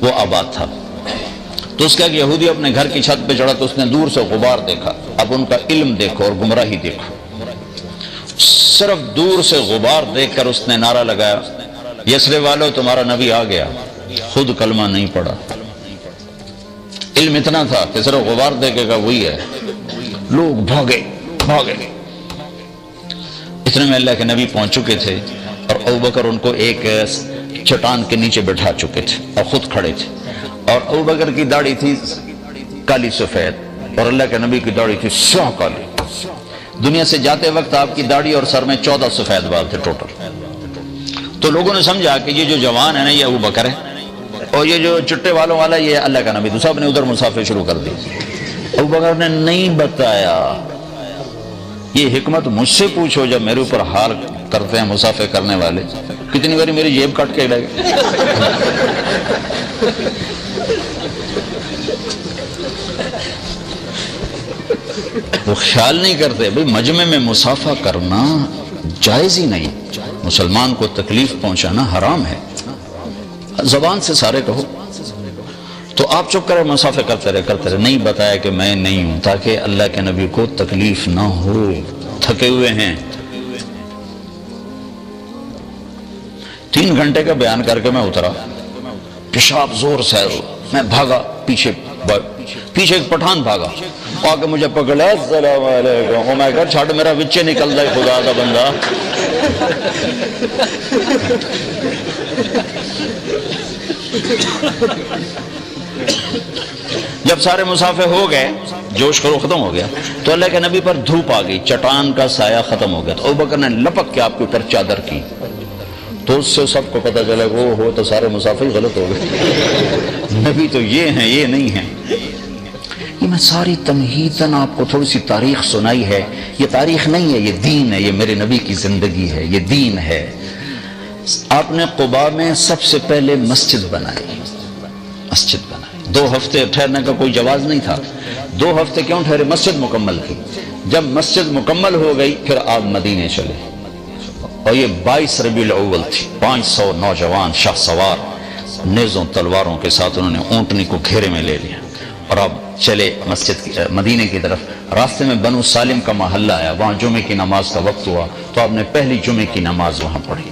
وہ آباد تھا۔ تو اس کا ایک یہودی اپنے گھر کی چھت پہ چڑھا تو اس نے دور سے غبار دیکھا۔ اب ان کا علم دیکھو اور گمراہی دیکھو، صرف دور سے غبار دیکھ کر اس نے نعرہ لگایا یثرب والو تمہارا نبی آ گیا۔ خود کلمہ نہیں پڑھا، علم اتنا تھا کہ صرف غبار دیکھے گا وہی ہے۔ لوگ بھاگے۔ اتنے میں اللہ کے نبی پہنچ چکے تھے اور ابوبکر ان کو ایک چٹان کے نیچے بٹھا چکے تھے اور خود کھڑے تھے، اور ابوبکر کی داڑھی تھی کالی سفید اور اللہ کے نبی کی داڑھی تھی سیاہ کالی۔ دنیا سے جاتے وقت آپ کی داڑھی اور سر میں 14 سفید بال تھے ٹوٹل۔ تو لوگوں نے سمجھا کہ یہ جو جوان ہے نا یہ ابوبکر ہے، اور یہ جو چٹے والوں والا یہ اللہ کا نبی۔ تو سب نے ادھر مسافر شروع کر دی۔ ابوبکر نے نہیں بتایا، یہ حکمت مجھ سے پوچھو جب میرے اوپر حال کرتے ہیں مسافر کرنے والے، کتنی باری میری جیب کٹ کے لے گئے۔ وہ خیال نہیں کرتے بھئی مجمع میں مسافہ کرنا جائز ہی نہیں، مسلمان کو تکلیف پہنچانا حرام ہے، زبان سے سارے کہو۔ تو آپ چپ کرے مسافہ کرتے رہے، نہیں بتایا کہ میں نہیں ہوں تاکہ اللہ کے نبی کو تکلیف نہ ہو، تھکے ہوئے ہیں۔ 3 گھنٹے کا بیان کر کے میں اترا، پیشاب زور سے میں بھاگا، پیچھے ایک پٹھان بھاگا، آ کے مجھے پکڑا، السلام علیکم، میں کہا چھاڑ میرا وچے نکل رہا ہے خدا کا بندہ۔ جب سارے مسافر ہو گئے، جوش خرو ختم ہو گیا، تو اللہ کے نبی پر دھوپ آ گئی، چٹان کا سایہ ختم ہو گیا، تو ابوبکر نے لپک کے آپ کے اوپر چادر کی، تو اس سے سب کو پتہ چلا وہ ہو تو سارے مسافر غلط ہو گئے، نبی تو یہ ہیں، یہ نہیں ہیں۔ یہ میں ساری تمہیداً آپ کو تھوڑی سی تاریخ سنائی ہے، یہ تاریخ نہیں ہے، یہ دین ہے، یہ میرے نبی کی زندگی ہے، یہ دین ہے۔ آپ نے قباء میں سب سے پہلے مسجد بنائی، مسجد بنائی۔ 2 ہفتے ٹھہرنے کا کوئی جواز نہیں تھا، 2 ہفتے کیوں ٹھہرے؟ مسجد مکمل کی۔ جب مسجد مکمل ہو گئی پھر آپ مدینے چلے، اور یہ 22 ربیع الاول تھی، 500 نوجوان شاہ سوار نیزوں تلواروں کے ساتھ انہوں نے اونٹنی کو گھیرے میں لے لیا، اور اب چلے مسجد کی مدینے کی طرف۔ راستے میں بنو سالم کا محلہ آیا، وہاں جمعے کی نماز کا وقت ہوا، تو آپ نے پہلی جمعے کی نماز وہاں پڑھی۔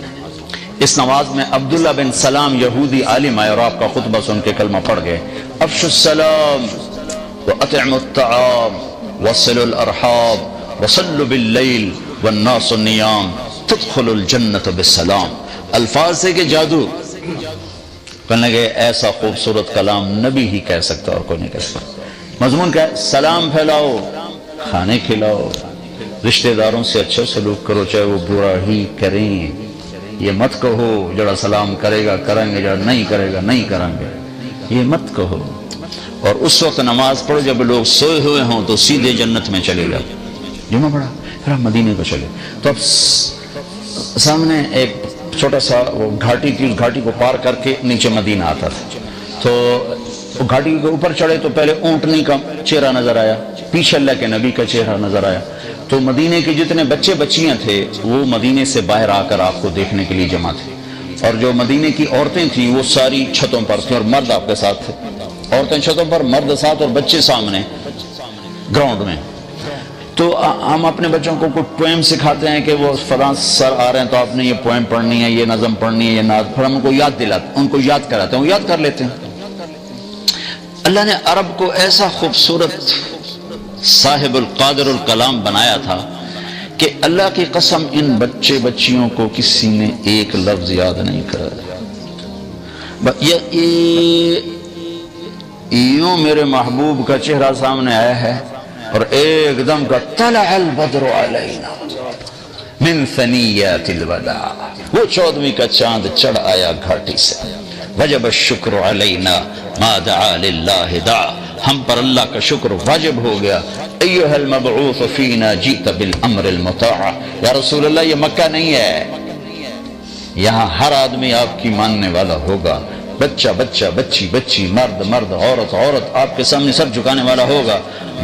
اس نماز میں عبداللہ بن سلام یہودی عالم آئے اور آپ کا خطبہ سن کے کلمہ پڑھ گئے، افشوا السلام واطعموا الطعام وصلوا الارحام وصلوا باللیل والناس نیام تدخلوا الجنت بالسلام۔ الفاظ سے کہ جادو، کہنے لگے ایسا خوبصورت کلام نبی ہی کہہ سکتا اور کوئی نہیں کہہ سکتا۔ مضمون کیا ہے؟ سلام پھیلاؤ، کھانے کھلاؤ، رشتہ داروں سے اچھا سلوک کرو چاہے وہ برا ہی کریں، یہ مت کہو جڑا سلام کرے گا کریں گے، جڑا نہیں کرے گا نہیں کریں گے، یہ مت کہو۔ اور اس وقت نماز پڑھو جب لوگ سوئے ہوئے ہوں تو سیدھے جنت میں چلے جاؤ۔ جمعہ پڑھا پھر ہم مدینے کو چلے، تو اب سامنے ایک چھوٹا سا وہ گھاٹی تھی، اس گھاٹی کو پار کر کے نیچے مدینہ آتا تھا، تو وہ گھاٹی کے اوپر چڑھے تو پہلے اونٹنی کا چہرہ نظر آیا، پیچھے اللہ کے نبی کا چہرہ نظر آیا، تو مدینے کے جتنے بچے بچیاں تھے وہ مدینے سے باہر آ کر آپ کو دیکھنے کے لیے جمع تھے، اور جو مدینے کی عورتیں تھیں وہ ساری چھتوں پر تھیں اور مرد آپ کے ساتھ تھے، عورتیں چھتوں پر، مرد ساتھ، اور بچے سامنے گراؤنڈ میں۔ تو ہم اپنے بچوں کو کچھ پوئم سکھاتے ہیں کہ وہ فلاں سر آ رہے ہیں تو آپ نے یہ پوئم پڑھنی ہے، یہ نظم پڑھنی ہے، یہ نعت، پھر ہم ان کو یاد دلاتے، ان کو یاد کراتے ہیں، وہ یاد کر لیتے ہیں۔ اللہ نے عرب کو ایسا خوبصورت صاحب القادر الکلام بنایا تھا کہ اللہ کی قسم ان بچے بچیوں کو کسی نے ایک لفظ یاد نہیں کرا۔ یوں میرے محبوب کا چہرہ سامنے آیا ہے اور ایک دم کا طلع البدر علینا من ثنیات الوداع، وہ 14ویں کا چاند چڑھ آیا گھاٹی سے، وجب الشکر علینا ما دعا للہ دعا، ہم پر اللہ کا شکر واجب ہو گیا۔ ایھا المبعوث فینا جئت بالامر المطاع، یا رسول اللہ یہ مکہ نہیں ہے، یہاں ہر آدمی آپ کی ماننے والا ہوگا، بچہ بچہ، بچی بچی، مرد مرد، عورت عورت، آپ کے سامنے سب جھکانے والا ہوگا۔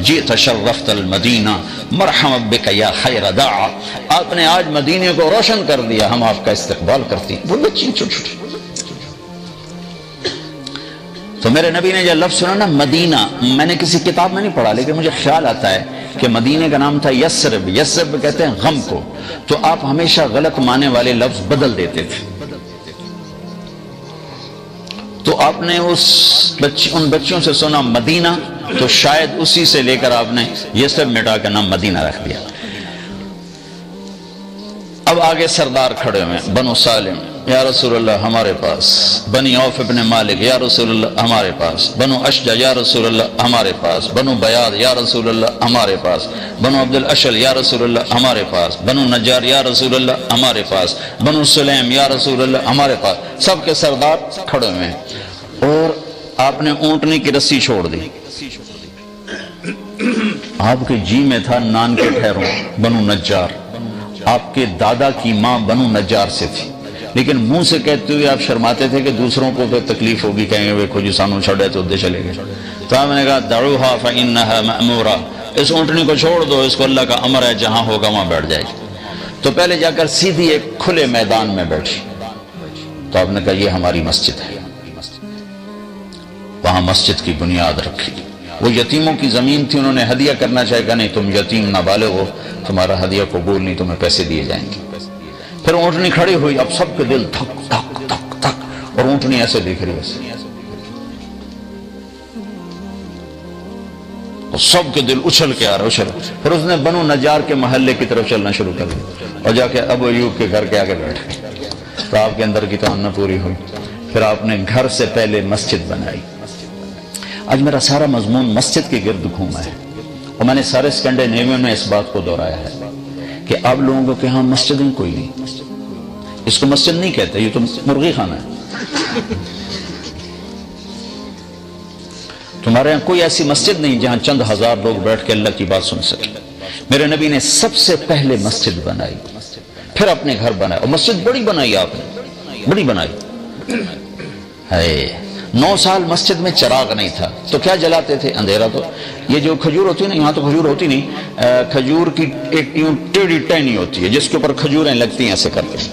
جئت شرفت المدینہ مرحبا بک یا خیر داع، آپ نے آج مدینے کو روشن کر دیا، ہم آپ کا استقبال کرتی ہیں۔ وہ بچی چھوٹی چھوٹی، تو میرے نبی نے جو لفظ سنا نا مدینہ، میں نے کسی کتاب میں نہیں پڑھا لیکن مجھے خیال آتا ہے کہ مدینے کا نام تھا یثرب، یثرب کہتے ہیں غم کو، تو آپ ہمیشہ غلط معنی والے لفظ بدل دیتے تھے، تو آپ نے ان بچیوں سے سنا مدینہ، تو شاید اسی سے لے کر آپ نے یثرب مٹا کے نام مدینہ رکھ دیا۔ اب آگے سردار کھڑے ہوئے، بنو سالم یا رسول اللہ ہمارے پاس، بنی عوف ابن مالک یا رسول اللہ ہمارے پاس، بنو اشجع یا رسول اللہ ہمارے پاس، بنو بیاض یا رسول اللہ ہمارے پاس، بنو عبد الاشل یا رسول اللہ ہمارے پاس، بنو نجار یا رسول اللہ ہمارے پاس، بنو سلیم یا رسول اللہ ہمارے پاس، سب کے سردار کھڑے ہوئے ہیں، اور آپ نے اونٹنی کی رسی چھوڑ دی، آپ کے جی میں تھا نان کے ٹھہروں بنو نجار، آپ کے دادا کی ماں بنو نجار سے تھی، لیکن منہ سے کہتے ہوئے آپ شرماتے تھے کہ دوسروں کو تو تکلیف ہوگی، کہیں گے وہ جو سانو چھڑے تو ادھے چلے گئے، تو آپ نے کہا دعوها فإنها مأمورہ، اس اونٹنی کو چھوڑ دو، اس کو اللہ کا امر ہے، جہاں ہوگا وہاں بیٹھ جائے گی۔ تو پہلے جا کر سیدھی ایک کھلے میدان میں بیٹھی، تو آپ نے کہا یہ ہماری مسجد ہے، وہاں مسجد کی بنیاد رکھی، وہ یتیموں کی زمین تھی، انہوں نے ہدیہ کرنا چاہے کہ نہیں تم یتیم نابالغ ہو، تمہارا ہدیہ قبول نہیں، تمہیں پیسے دیے جائیں گے۔ پھر اونٹنی کھڑی ہوئی، اب سب کے دل دھک دھک دھک دھک، اور اونٹنی ایسے دیکھ رہی ہے، اور سب کے دل اچھل کے آ رہا اچھل، پھر اس نے بنو نجار کے محلے کی طرف چلنا شروع کر دیا، اور جا کے ابو ایوب کے گھر کے آگے بیٹھ گئے، تو آپ کے اندر کی تمنا پوری ہوئی۔ پھر آپ نے گھر سے پہلے مسجد بنائی۔ آج میرا سارا مضمون مسجد کے گرد گھوما ہے، اور میں نے سارے اسکینڈینیوین میں اس بات کو دہرایا ہے کہ اب لوگوں کے ہاں مسجدیں کوئی نہیں، اس کو مسجد نہیں کہتے، یہ تو مرغی خانہ ہے۔ تمہارے یہاں کوئی ایسی مسجد نہیں جہاں چند ہزار لوگ بیٹھ کے اللہ کی بات سن سکے۔ میرے نبی نے سب سے پہلے مسجد بنائی، پھر اپنے گھر بنایا، اور مسجد بڑی بنائی آپ نے، بڑی بنائی ہے۔ 9 سال مسجد میں چراغ نہیں تھا تو کیا جلاتے تھے؟ اندھیرا۔ تو یہ جو کھجور ہوتی ہے نا، یہاں تو کھجور ہوتی نہیں، کھجور کی ایک یوں ٹیڑھی ٹہنی ہوتی ہے جس کے اوپر کھجوریں لگتی ہیں، ایسے کرتے ہیں،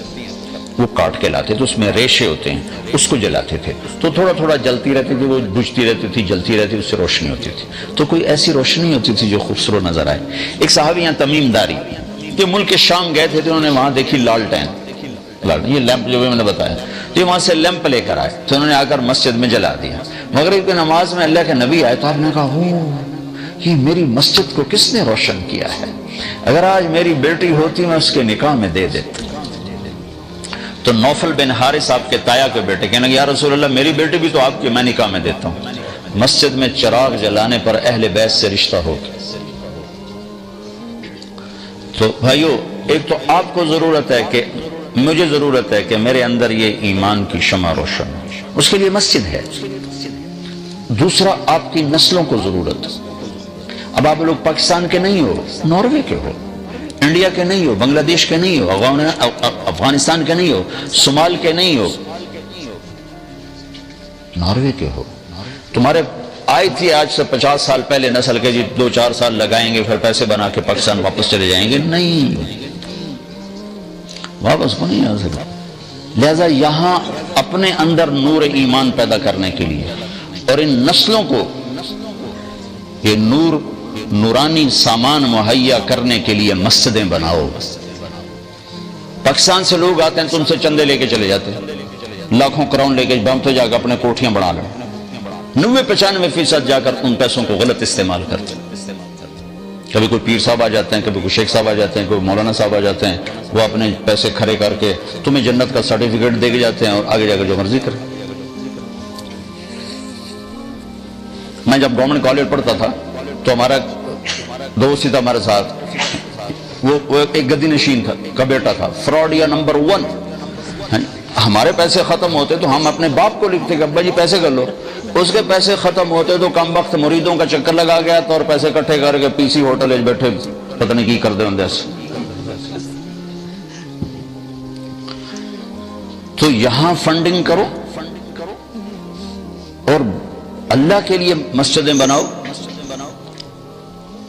وہ کاٹ کے لاتے تھے، اس میں ریشے ہوتے ہیں، اس کو جلاتے تھے تو تھوڑا تھوڑا جلتی رہتی تھی، وہ بجھتی رہتی تھی، جلتی رہتی، اس سے روشنی ہوتی تھی۔ تو کوئی ایسی روشنی ہوتی تھی جو خوبصورت نظر آئے۔ ایک صحابی یہاں تمیم داری کہ ملک شام گئے تھے تو انہوں نے وہاں دیکھی لالٹین، یہ لیمپ جو بھی میں نے بتایا، تو وہاں سے لیمپ لے کر آئے تو انہوں نے آ کر مسجد میں جلا دیا۔ مغرب کی نماز میں اللہ کے نبی آئے تو آپ نے کہا، یہ میری مسجد کو کس نے روشن کیا ہے؟ اگر آج میری بیٹی ہوتی میں اس کے نکاح میں دے دیتا۔ تو نوفل بن حارث آپ کے تایا کے بیٹے کہنے لگے، یا رسول اللہ میری بیٹی بھی تو آپ کی، میں نکاح میں دیتا ہوں۔ مسجد میں چراغ جلانے پر اہل بیت سے رشتہ ہو گیا۔ تو بھائیو، ایک تو آپ کو ضرورت ہے کہ مجھے ضرورت ہے کہ میرے اندر یہ ایمان کی شمع روشن ہو، اس کے لیے مسجد ہے۔ دوسرا، آپ کی نسلوں کو ضرورت ہے۔ اب آپ لوگ پاکستان کے نہیں ہو، ناروے کے ہو، انڈیا کے نہیں ہو، بنگلہ دیش کے نہیں ہو، افغانستان کے نہیں ہو، صومال کے نہیں ہو، ناروے کے ہو۔ تمہارے آئی تھی آج سے 50 سال پہلے نسل کے، جی 2-4 سال لگائیں گے پھر پیسے بنا کے پاکستان واپس چلے جائیں گے، نہیں، واپس کو نہیں آ سکتا۔ لہذا یہاں اپنے اندر نور ایمان پیدا کرنے کے لیے اور ان نسلوں کو یہ نورانی سامان مہیا کرنے کے لیے مسجدیں بناؤ۔ پاکستان سے لوگ آتے ہیں، تم سے چندے لے کے چلے جاتے ہیں، لاکھوں کروڑ لے کے، ہم تو جا کر اپنے کوٹھیاں بنا لیں، 90-95% جا کر ان پیسوں کو غلط استعمال کرتے ہیں۔ کبھی کوئی پیر صاحب آ جاتے ہیں، کبھی کوئی شیخ صاحب آ جاتے ہیں، کوئی مولانا صاحب آ جاتے ہیں، وہ اپنے پیسے کھڑے کر کے تمہیں جنت کا سرٹیفکیٹ دے کے جاتے ہیں اور آگے جا کر جو مرضی کریں۔ میں جب گورنمنٹ کالج پڑھتا تھا تو ہمارا دوست ہی تھا ہمارے ساتھ، وہ ایک گدی نشین تھا کا بیٹا تھا، فراڈیا نمبر 1۔ ہمارے پیسے ختم ہوتے تو ہم اپنے باپ کو لکھتے کہ ابا جی پیسے کر لو، اس کے پیسے ختم ہوتے تو کم وقت مریدوں کا چکر لگا گیا تو اور پیسے اکٹھے کر کے پی سی ہوٹل بیٹھے پتہ نہیں کی کرتے ہوں۔ تو یہاں فنڈنگ کرو اور اللہ کے لیے مسجدیں بناؤ۔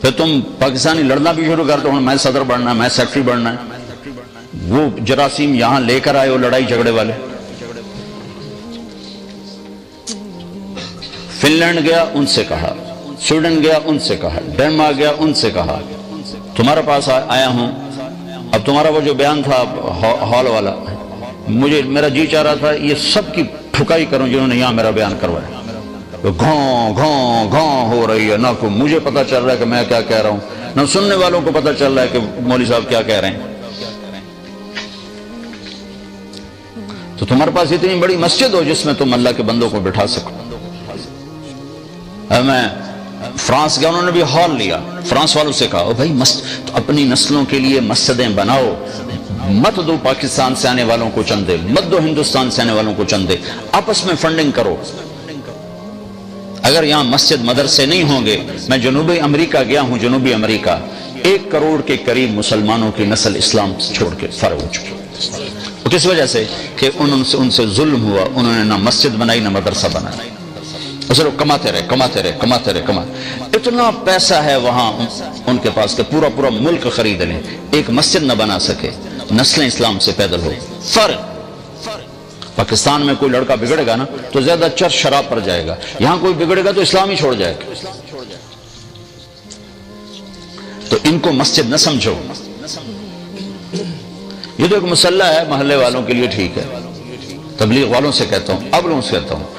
پھر تم پاکستانی لڑنا بھی شروع کرتے ہو، میں صدر بننا ہے، میں سیکٹری بننا ہے۔ وہ جراثیم یہاں لے کر آئے ہو لڑائی جھگڑے والے۔ فن لینڈ گیا، ان سے کہا، سویڈن گیا، ان سے کہا، ڈنمارک گیا، ان سے کہا، تمہارے پاس آیا ہوں۔ اب تمہارا وہ جو بیان تھا ہال والا، میرا جی چاہ رہا تھا یہ سب کی ٹھکائی کروں جنہوں نے یہاں میرا بیان کروایا۔ گھوں گھوں گھوں ہو رہی ہے، نہ کو مجھے پتا چل رہا ہے کہ میں کیا کہہ رہا ہوں، نہ سننے والوں کو پتا چل رہا ہے کہ مولوی صاحب کیا کہہ رہے ہیں۔ تو تمہارے پاس اتنی بڑی مسجد ہو جس میں تم اللہ کے بندوں کو بٹھا سکو۔ میں فرانس گیا، انہوں نے بھی ہال لیا، فرانس والوں سے کہا بھائی اپنی نسلوں کے لیے مسجدیں بناؤ، مت دو پاکستان سے آنے والوں کو چندے، مت دو ہندوستان سے آنے والوں کو چندے، آپس میں فنڈنگ کرو۔ اگر یہاں مسجد مدرسے نہیں ہوں گے، میں جنوبی امریکہ گیا ہوں، جنوبی امریکہ 1 کروڑ کے قریب مسلمانوں کی نسل اسلام چھوڑ کے فارغ ہو چکی۔ کس وجہ سے کہ ان سے ظلم ہوا، انہوں نے نہ مسجد بنائی نہ مدرسہ بنایا، صرف کماتے رہے۔ اتنا پیسہ ہے وہاں ان کے پاس کہ پورا ملک خرید لیں، ایک مسجد نہ بنا سکے، نسلیں اسلام سے پیدل ہو۔ فرق پاکستان میں کوئی لڑکا بگڑے گا نا تو زیادہ چرس شراب پر جائے گا، یہاں کوئی بگڑے گا تو اسلام ہی چھوڑ جائے گا۔ تو ان کو مسجد نہ سمجھو، یہ تو ایک مسلح ہے محلے والوں کے لیے، ٹھیک ہے، تبلیغ والوں سے کہتا ہوں، اب لوگوں سے کہتا ہوں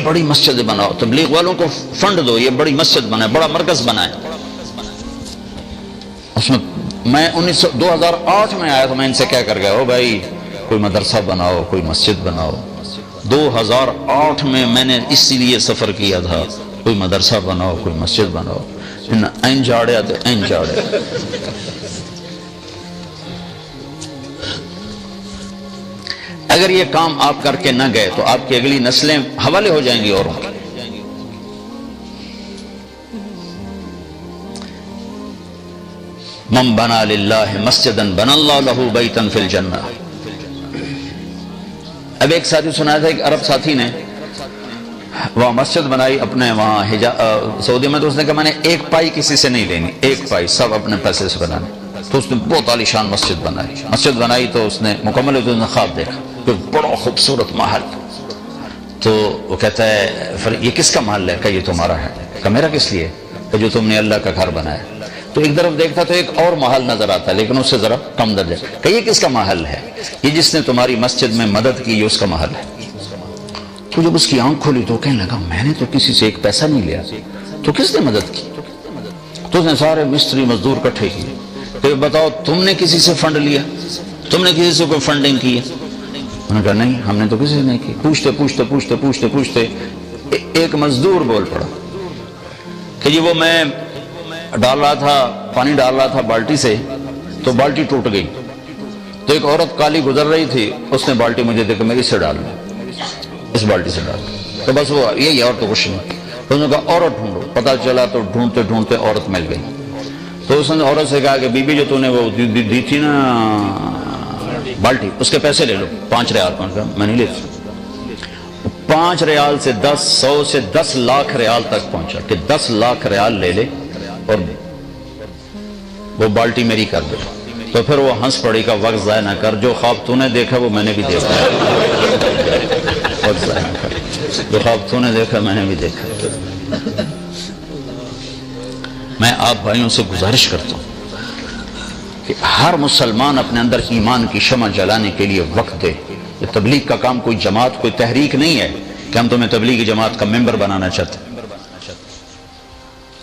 بڑی مسجد بناؤ، تبلیغ والوں کو فنڈ دو، یہ بڑی مسجد بنائے، بڑا مرکز بنائے۔ اس میں 2008 میں آیا تو میں ان سے کہہ کر گیا، بھائی کوئی مدرسہ بناؤ، کوئی مسجد بناؤ۔ 2008 میں میں نے اسی لیے سفر کیا تھا، کوئی مدرسہ بناؤ، کوئی مسجد بناؤ، این جاڑیا تو این جاڑیا۔ اگر یہ کام آپ کر کے نہ گئے تو آپ کی اگلی نسلیں حوالے ہو جائیں گی اوروں کی۔ من بنا للہ مسجدا بنا اللہ لہ بیتا فی الجنہ۔ اب ایک ساتھی سنایا تھا، ایک عرب ساتھی نے وہاں مسجد بنائی اپنے وہاں سعودی میں، تو اس نے کہا میں نے ایک پائی کسی سے نہیں لینی، ایک پائی سب اپنے پیسے سے بنانے۔ تو اس نے بہت عالی شان مسجد بنائی تو اس نے مکمل ہو تو اس نے خواب دیکھا کہ بڑا خوبصورت محل۔ تو وہ کہتا ہے پھر یہ کس کا محل ہے؟ کہ یہ تمہارا ہے۔ کہ میرا کس لیے؟ کہ جو تم نے اللہ کا گھر بنایا۔ تو ایک طرف دیکھتا تو ایک اور محل نظر آتا ہے لیکن اس سے ذرا کم درجہ، کہ یہ کس کا محل ہے؟ یہ جس نے تمہاری مسجد میں مدد کی، یہ اس کا محل ہے۔ تو جب اس کی آنکھ کھولی تو کہنے لگا میں نے تو کسی سے ایک پیسہ نہیں لیا، تو کس نے مدد کی؟ تو اس نے سارے مستری مزدور اکٹھے کیے کہ بتاؤ تم نے کسی سے فنڈ لیا، تم نے کسی سے کوئی فنڈنگ کی ہے؟ انہوں نے کہا نہیں، ہم نے تو کسی سے نہیں کی۔ پوچھتے ایک مزدور بول پڑا کہ جی وہ میں ڈال رہا تھا، پانی ڈال رہا تھا بالٹی سے، تو بالٹی ٹوٹ گئی، تو ایک عورت کالی گزر رہی تھی، اس نے بالٹی مجھے دے کے میں اس سے ڈال لوں، اس بالٹی سے ڈال، تو بس وہ یہی اور تو کچھ نہیں۔ تو انہوں نے کہا عورت ڈھونڈو، پتہ چلا تو ڈھونڈتے عورت مل گئی۔ تو اس نے عورت سے کہا کہ بی بی جو تو نے وہ دی تھی نا بالٹی، اس کے پیسے لے لو 5 ریال۔ میں نہیں لیتا۔ 5 ریال سے 100 سے 10 لاکھ ریال تک پہنچا کہ 10 لاکھ ریال لے لے اور وہ بالٹی میری کر دے۔ تو پھر وہ ہنس پڑی کا وقت ضائع نہ کر، جو خواب تو نے دیکھا وہ میں نے بھی دیکھا، وقت ضائع نہ کر، جو خواب تو نے دیکھا میں نے بھی دیکھا۔ میں آپ بھائیوں سے گزارش کرتا ہوں کہ ہر مسلمان اپنے اندر ایمان کی شمع جلانے کے لیے وقت دے۔ یہ تبلیغ کا کام کوئی جماعت، کوئی تحریک نہیں ہے کہ ہم تمہیں تبلیغی جماعت کا ممبر بنانا چاہتے ہیں۔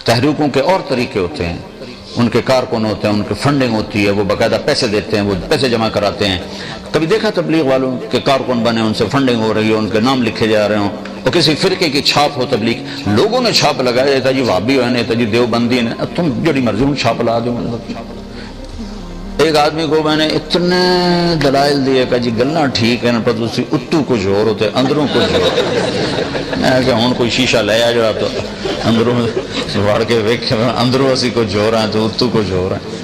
تحریکوں کے اور طریقے ہوتے ہیں، ان کے کارکن ہوتے ہیں، ان کی فنڈنگ ہوتی ہے، وہ باقاعدہ پیسے دیتے ہیں، وہ پیسے جمع کراتے ہیں۔ کبھی دیکھا تبلیغ والوں کے کارکن بنے، ان سے فنڈنگ ہو رہی ہے، ان کے نام لکھے جا رہے ہوں، اور کسی فرقے کی چھاپ ہو تبلیغ، لوگوں نے چھاپ لگایا جاتا جی وہابی ہے، تھا جی دیوبندی نے، تم جڑی مرضی ہوں چھاپ لا دو۔ ایک آدمی کو میں نے اتنے دلائل دیے کہ جی گلنا ٹھیک ہے نا، پر دوسری اتو کچھ اور ہوتے اندروں کچھ اور۔ میں کہ ہوں کوئی شیشہ لے آ جڑا تو اندروں وڑ کے ویک اندروں اسی کچھ ہو رہا ہے تو اتو کچھ ہو رہا ہے۔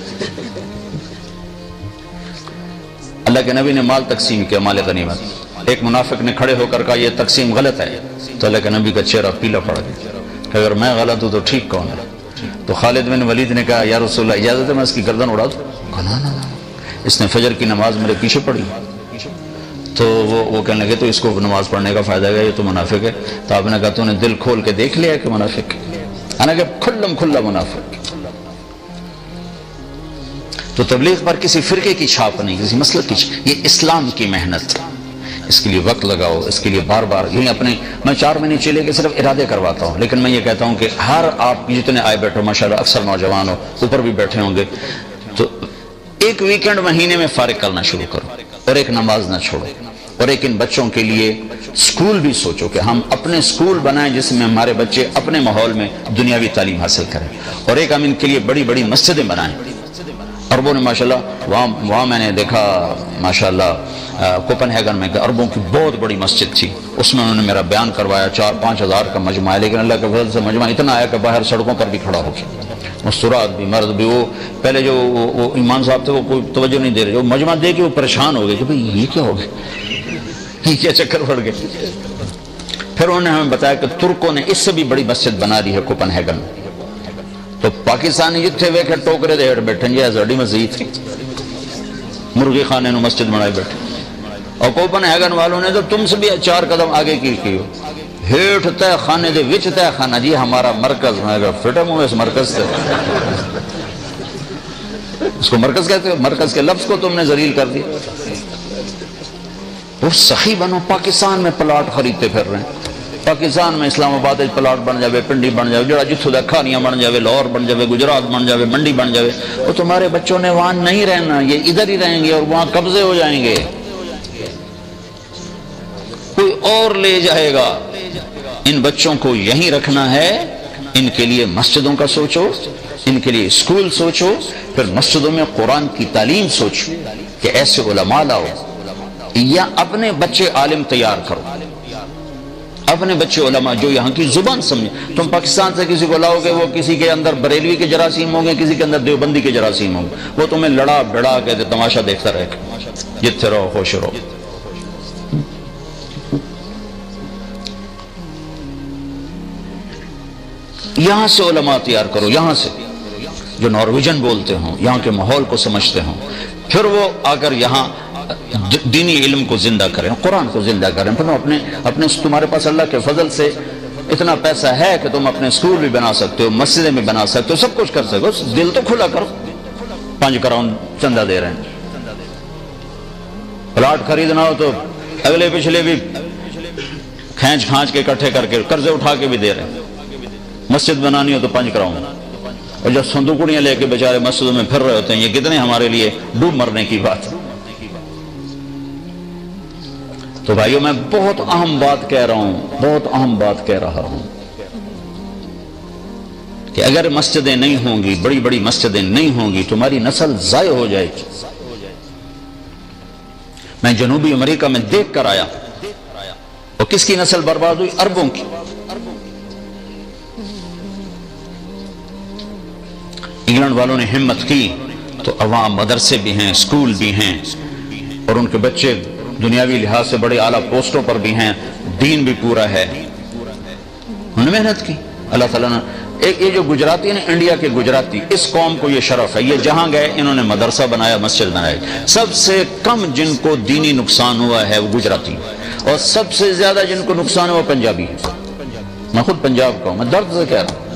اللہ کے نبی نے مال تقسیم کیا، مال غنیمت۔ ایک منافق نے کھڑے ہو کر کہا یہ تقسیم غلط ہے، تو اللہ کے نبی کا چہرہ پیلا پڑ گیا کہ اگر میں غلط ہوں تو ٹھیک کون ہے؟ تو خالد بن ولید نے کہا یا رسول اللہ اجازت ہے میں اس کی گردن اڑا دوں؟ کہا نہ، اس نے فجر کی نماز میرے پیچھے پڑھی۔ تو وہ کہنے لگے تو اس کو نماز پڑھنے کا فائدہ ہے، یہ تو منافق ہے۔ تو آپ نے کہا تو نے دل کھول کے دیکھ لیا کہ منافق ہے؟ حالانکہ کھلم کھلا منافق۔ تو تبلیغ پر کسی فرقے کی چھاپ نہیں، کسی مسلک کی چھاپ، یہ اسلام کی محنت، اس کے لیے وقت لگاؤ، اس کے لیے بار بار یہی اپنے، میں 4 مہینے چلے کے صرف ارادے کرواتا ہوں، لیکن میں یہ کہتا ہوں کہ ہر آپ جتنے آئے بیٹھو ماشاءاللہ اکثر نوجوان ہو، اوپر بھی بیٹھے ہوں گے، تو ایک ویکنڈ مہینے میں فارغ کرنا شروع کرو، اور ایک نماز نہ چھوڑو، اور ایک ان بچوں کے لیے سکول بھی سوچو کہ ہم اپنے سکول بنائیں جس میں ہمارے بچے اپنے ماحول میں دنیاوی تعلیم حاصل کریں، اور ایک ہم ان کے لیے بڑی بڑی مسجدیں بنائیں۔ عربوں نے ماشاءاللہ وہاں میں نے دیکھا ماشاءاللہ کوپن ہیگن میں کہ عربوں کی بہت بڑی مسجد تھی، اس میں انہوں نے میرا بیان کروایا، 4-5 ہزار کا مجمع ہے، لیکن اللہ کے فضل سے مجمع اتنا آیا کہ باہر سڑکوں پر بھی کھڑا ہو گیا، مستورات بھی، مرد بھی۔ وہ پہلے جو وہ ایمان صاحب تھے وہ کوئی توجہ نہیں دے رہے، جو مجمع دے کے وہ پریشان ہو گئے کہ بھئی یہ کیا ہو گیا، یہ کیا چکر پڑ گئے۔ پھر انہوں نے ہمیں بتایا کہ ترکوں نے اس سے بھی بڑی مسجد بنا دی ہے کوپن ہیگن میں۔ تو پاکستانی جتھے ویکھے ٹوکرے دے ہٹ بیٹھے جی زڑی مسجد مرغی خانے نو مسجد بنائے بیٹھے، اور کوپن ہیگن والوں نے تو تم سے بھی 4 قدم آگے کی ہو، ہیٹ تہ خانے دے وچ تہ خانہ جی ہمارا مرکز، میں کہا فٹم ہوں اس مرکز سے، اس کو مرکز کہتے ہو، مرکز کے لفظ کو تم نے ذلیل کر دیا۔ وہ سخی بنو، پاکستان میں پلاٹ خریدتے پھر رہے ہیں، پاکستان میں اسلام آباد پلاٹ بن جاوے، پنڈی بن جاوے، جڑا جتھوں دا کھانیاں بن جاوے، لاہور بن جاوے، گجرات بن جاوے، منڈی بن جاوے، وہ تمہارے بچوں نے وہاں نہیں رہنا، یہ ادھر ہی رہیں گے اور وہاں قبضے ہو جائیں گے۔ کوئی اور لے جائے گا. ان بچوں کو یہیں رکھنا ہے. ان کے لیے مسجدوں کا سوچو, ان کے لیے اسکول سوچو, پھر مسجدوں میں قرآن کی تعلیم سوچو کہ ایسے علماء لاؤ, یا اپنے بچے عالم تیار کرو, اپنے بچے علماء جو یہاں کی زبان سمجھے. تم پاکستان سے کسی کو لاؤ گے, وہ کسی کے اندر بریلوی کے جراثیم ہوں گے, کسی کے اندر دیوبندی کے جراثیم ہوں گے, وہ تمہیں لڑا بڑا کے تماشا دیکھتا رہے گا. جتنے رہو خوش رہو. یہاں سے علماء تیار کرو, یہاں سے جو نارویجن بولتے ہوں, یہاں کے ماحول کو سمجھتے ہوں, پھر وہ آ کر یہاں دینی علم کو زندہ کریں, قرآن کو زندہ کریں. پھر اپنے تمہارے پاس اللہ کے فضل سے اتنا پیسہ ہے کہ تم اپنے اسکول بھی بنا سکتے ہو, مسجدیں بھی بنا سکتے ہو, سب کچھ کر سکتے ہو. دل تو کھلا کرو. 5 کروڑ چندہ دے رہے ہیں. پلاٹ خریدنا ہو تو اگلے پچھلے بھی کھینچ کے اکٹھے کر کے قرضے اٹھا کے بھی دے رہے ہیں. مسجد بنانی ہو تو 5 کروڑ, اور جب صندوقڑیاں لے کے بیچارے مسجدوں میں پھر رہے ہوتے ہیں, یہ کتنے ہمارے لیے ڈوب مرنے کی بات ہے. تو بھائیوں میں بہت اہم بات کہہ رہا ہوں, بہت اہم بات کہہ رہا ہوں کہ اگر مسجدیں نہیں ہوں گی, بڑی بڑی مسجدیں نہیں ہوں گی, تمہاری نسل ضائع ہو جائے گی. میں جنوبی امریکہ میں دیکھ کر آیا, اور کس کی نسل برباد ہوئی؟ عربوں کی. انگلینڈ والوں نے ہمت کی تو عوام مدرسے بھی ہیں, اسکول بھی ہیں, اور ان کے بچے دنیاوی لحاظ سے بڑے اعلیٰ پوسٹوں پر بھی ہیں, دین بھی پورا ہے. انہوں نے محنت کی. اللہ تعالیٰ نے یہ جو گجراتی ہیں, انڈیا کے گجراتی, اس قوم کو یہ شرف ہے, یہ جہاں گئے انہوں نے مدرسہ بنایا, مسجد بنائی. سب سے کم جن کو دینی نقصان ہوا ہے وہ گجراتی, اور سب سے زیادہ جن کو نقصان ہوا وہ پنجابی. میں خود پنجاب کا ہوں, میں درد سے کہہ رہا ہوں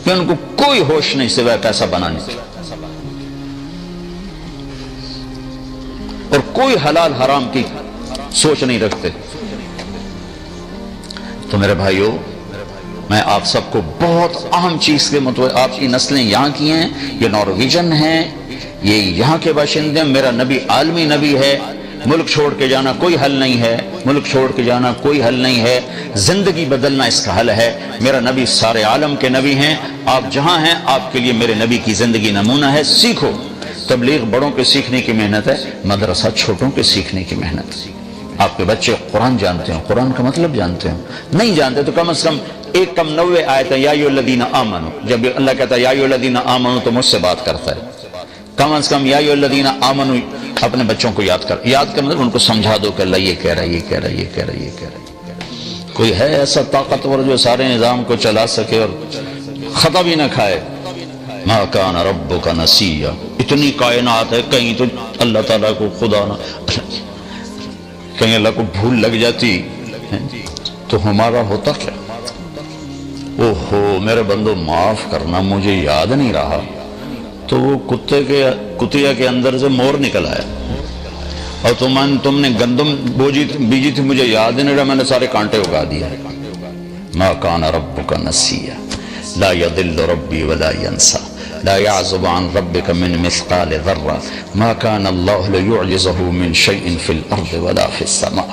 کہ ان کو کوئی ہوش نہیں سوائے پیسہ بنانے کی, اور کوئی حلال حرام کی سوچ نہیں رکھتے. تو میرے بھائیوں, میں آپ سب کو بہت اہم چیز کے مطابق, آپ کی نسلیں یہاں کی ہیں, یہ نارویجن ہیں, یہ یہاں کے باشندے. میرا نبی عالمی نبی ہے. ملک چھوڑ کے جانا کوئی حل نہیں ہے, ملک چھوڑ کے جانا کوئی حل نہیں ہے. زندگی بدلنا اس کا حل ہے. میرا نبی سارے عالم کے نبی ہیں. آپ جہاں ہیں آپ کے لیے میرے نبی کی زندگی نمونہ ہے. سیکھو. تبلیغ بڑوں کے سیکھنے کی محنت ہے, مدرسہ چھوٹوں کے سیکھنے کی محنت. آپ کے بچے قرآن جانتے ہیں, قرآن کا مطلب جانتے ہیں, نہیں جانتے تو کم از کم 90 آیتیں یا ایھا الذین آمنوا, جب اللہ کہتا ہے یا ایھا الذین آمنوا تو مجھ سے بات کرتا ہے. کم از کم یا ایھا الذین آمنوا اپنے بچوں کو یاد کر مطلب ان کو سمجھا دو کہ اللہ یہ کہہ رہا ہے, یہ کہہ رہا ہے, یہ کہہ رہا ہے, یہ کہہ رہا ہے. کوئی ہے ایسا طاقتور جو سارے نظام کو چلا سکے اور خطا بھی نہ کھائے؟ ما کان ربک نسیا. اتنی کائنات ہے, کہیں تو اللہ تعالیٰ کو خدا نہ, کہیں اللہ کو بھول لگ جاتی تو ہمارا ہوتا کیا؟ اوہو میرے بندو معاف کرنا, مجھے یاد نہیں رہا. تو وہ کتیا کے اندر سے مور نکل آیا, اور تم نے گندم بیجی تھی, مجھے یاد نہیں رہا, میں نے سارے کانٹے اگا دیا. ما کان ربک نسیا لا یضل ربی ولا ینسا لا يعزب عن ربك من مثقال ذرة ما كان الله ليعجزه من شيء في الأرض ولا في السماء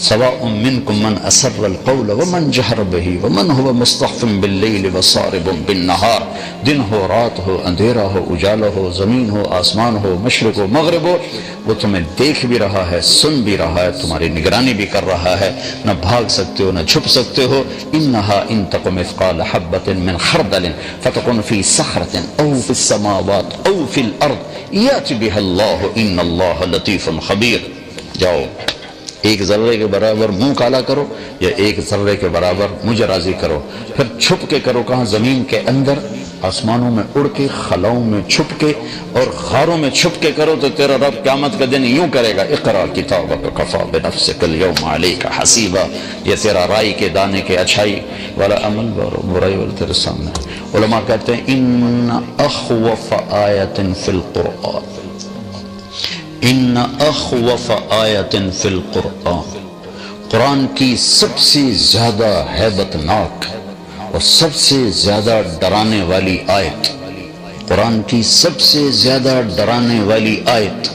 سواء منكم من أسر القول ومن جهر به ومن هو مستخف بالليل وصارب بالنهار. دن ہو رات ہو, اندھیرا ہو اجالا ہو, زمین ہو آسمان ہو, مشرق ہو مغرب ہو, وہ تمہیں دیکھ بھی رہا ہے, سن بھی رہا ہے, تمہاری نگرانی بھی کر رہا ہے. نہ بھاگ سکتے ہو نہ چھپ سکتے ہو. انها ان تق مثقال حبة من خردل فتكن في صخرة او في السماوات او في الارض يأتي بها الله ان الله لطيف خبير. جاؤ ایک ذرے کے برابر منہ کالا کرو, یا ایک ذرے کے برابر مجھے راضی کرو. پھر چھپ کے کرو, کہاں؟ زمین کے اندر, آسمانوں میں اڑ کے, خلاؤں میں چھپ کے, اور غاروں میں چھپ کے کرو. تو تیرا رب قیامت کا دن یوں کرے گا, اقرا کتابک کفی بنفسک اليوم علیک حسیبا. یہ تیرا رائی کے دانے کے اچھائی والا عمل اور برائی والا تیرے سامنے. علماء کہتے ہیں ان اخوف آیت فی القرآن, ان اخوف آیت فی القرآن, قرآن کی سب سے زیادہ ہیبت ناک اور سب سے زیادہ ڈرانے والی آیت, قرآن کی سب سے زیادہ ڈرانے والی آیت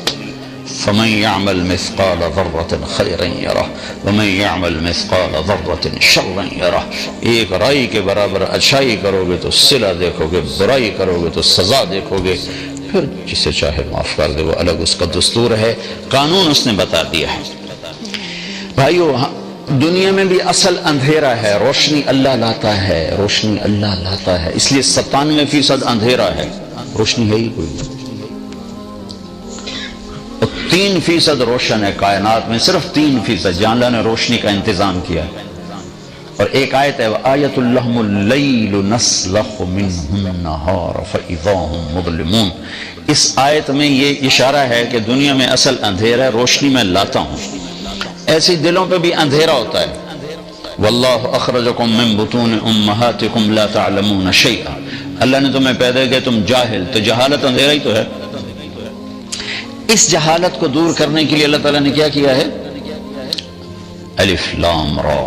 فمن يعمل مثقال ذرة خيرا يره ومن يعمل مثقال ذرة شرا يره. ایک رائی کے برابر اچھائی کرو گے تو صلہ دیکھو گے، برائی کرو گے تو سزا دیکھو گے. پھر جسے چاہے معاف کر دے، وہ الگ اس کا دستور ہے، قانون اس نے بتا دیا ہے. بھائیو، دنیا میں بھی اصل اندھیرا ہے، روشنی اللہ لاتا ہے، روشنی اللہ لاتا ہے. اس لیے 97% اندھیرا ہے، روشنی ہے ہی کوئی. 3% روشن ہے کائنات میں، صرف 3%. جہاں اللہ نے روشنی کا انتظام کیا ہے. اور ایک آیت ہے وَآیَةٌ لَهُمُ اللَّيْلُ نَسْلَخُ مِنْهُ النَّهَارَ فَإِذَا هُمْ مُظْلِمُونَ. اس آیت میں یہ اشارہ ہے کہ دنیا میں اصل اندھیرا ہے، روشنی میں لاتا ہوں. ایسی دلوں پہ بھی اندھیرا ہوتا ہے. وَاللَّهُ أَخْرَجَكُم مِّن بُطُونِ أُمَّهَاتِكُمْ لَا تَعْلَمُونَ شَيْئًا. اللہ نے تمہیں پیدا کیا، تم جاہل. تو جہالت اندھیرا ہی تو ہے. اس جہالت کو دور کرنے کے لیے اللہ تعالیٰ نے کیا کیا ہے؟ الف لام را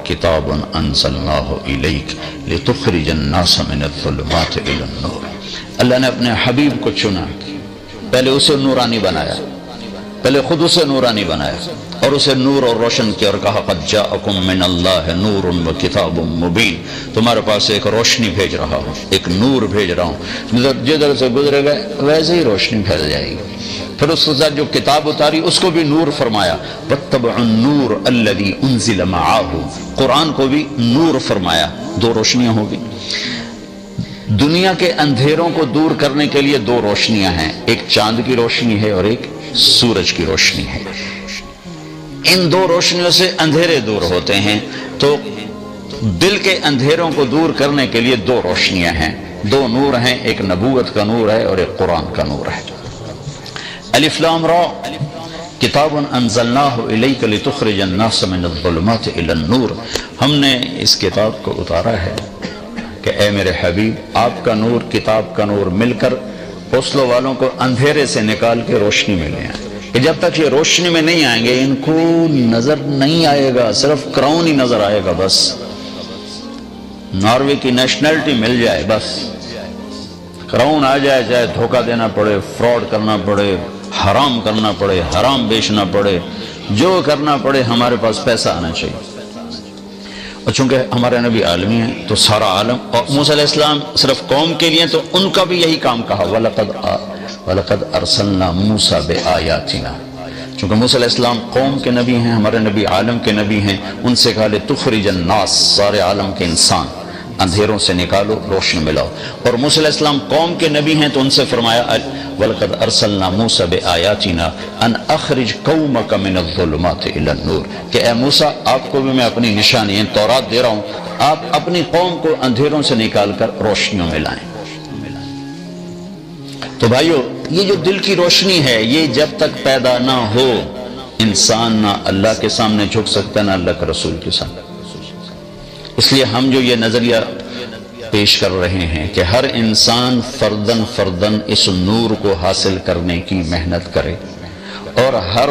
کتاب انزلناہ الیک لتخرج الناس من الظلمات الی النور. اللہ نے اپنے حبیب کو چنا، پہلے اسے نورانی بنایا، پہلے خود اسے نورانی بنایا اور اسے نور اور روشن کیا اور کہا قد جاءکم من اللہ نور و کتاب مبین. تمہارے پاس ایک روشنی بھیج رہا ہوں، ایک نور بھیج رہا ہوں، جدھر سے گزرے گا ویسے ہی روشنی پھیل جائے گی. پھر اس کے ساتھ جو کتاب اتاری اس کو بھی نور فرمایا. وَاتَّبِعُوا النُّورَ الَّذِي أُنزِلَ مَعَهُ. قرآن کو بھی نور فرمایا. دو روشنیاں ہوگی. دنیا کے اندھیروں کو دور کرنے کے لیے دو روشنیاں ہیں، ایک چاند کی روشنی ہے اور ایک سورج کی روشنی ہے. ان دو روشنیوں سے اندھیرے دور ہوتے ہیں. تو دل کے اندھیروں کو دور کرنے کے لیے دو روشنیاں ہیں، دو نور ہیں، ایک نبوت کا نور ہے اور ایک قرآن کا نور ہے. الف لام را کتاب انزلناہ الیک لتخرج الناس من الظلمات الی النور. ہم نے اس کتاب کو اتارا ہے کہ اے میرے حبیب، آپ کا نور، کتاب کا نور مل کر اوسلو والوں کو اندھیرے سے نکال کے روشنی میں لے آئیں. کہ جب تک یہ روشنی میں نہیں آئیں گے ان کو نظر نہیں آئے گا، صرف کراؤن ہی نظر آئے گا. بس ناروے کی نیشنلٹی مل جائے، بس کراؤن آ جائے، چاہے دھوکہ دینا پڑے، فراڈ کرنا پڑے، حرام کرنا پڑے، حرام بیچنا پڑے، جو کرنا پڑے، ہمارے پاس پیسہ آنا چاہیے. اور چونکہ ہمارے نبی عالمی ہیں تو سارا عالم، اور موسیٰ علیہ السلام صرف قوم کے لیے تو ان کا بھی یہی کام کہا وَلَقَدْ أَرْسَلْنَا مُوسَى بِآيَاتِنَا. چونکہ موسیٰ علیہ السلام قوم کے نبی ہیں، ہمارے نبی عالم کے نبی ہیں. ان سے کہا لِتُخْرِجَ النَّاسِ، سارے عالم کے انسان اندھیروں سے نکالو، روشن ملاؤ. اور موسیٰ علیہ السلام قوم کے نبی ہیں تو ان سے فرمایا وَلَقَدْ أَرْسَلْنَا مُوسَى بِآيَاتِنَا أَنْ أَخْرِجْ قَوْمَكَ مِنَ الظُّلُمَاتِ إِلَى النُّورِ. کہ اے موسیٰ، آپ کو بھی میں اپنی نشانی تورات دے رہا ہوں، آپ اپنی قوم کو اندھیروں سے نکال کر روشنیوں میں لائیں. تو بھائیو، یہ جو دل کی روشنی ہے، یہ جب تک پیدا نہ ہو انسان نہ اللہ کے سامنے جھک سکتا نہ اللہ کے رسول کے سامنے. اس لیے ہم جو یہ نظریہ پیش کر رہے ہیں کہ ہر انسان فردن فردن اس نور کو حاصل کرنے کی محنت کرے اور ہر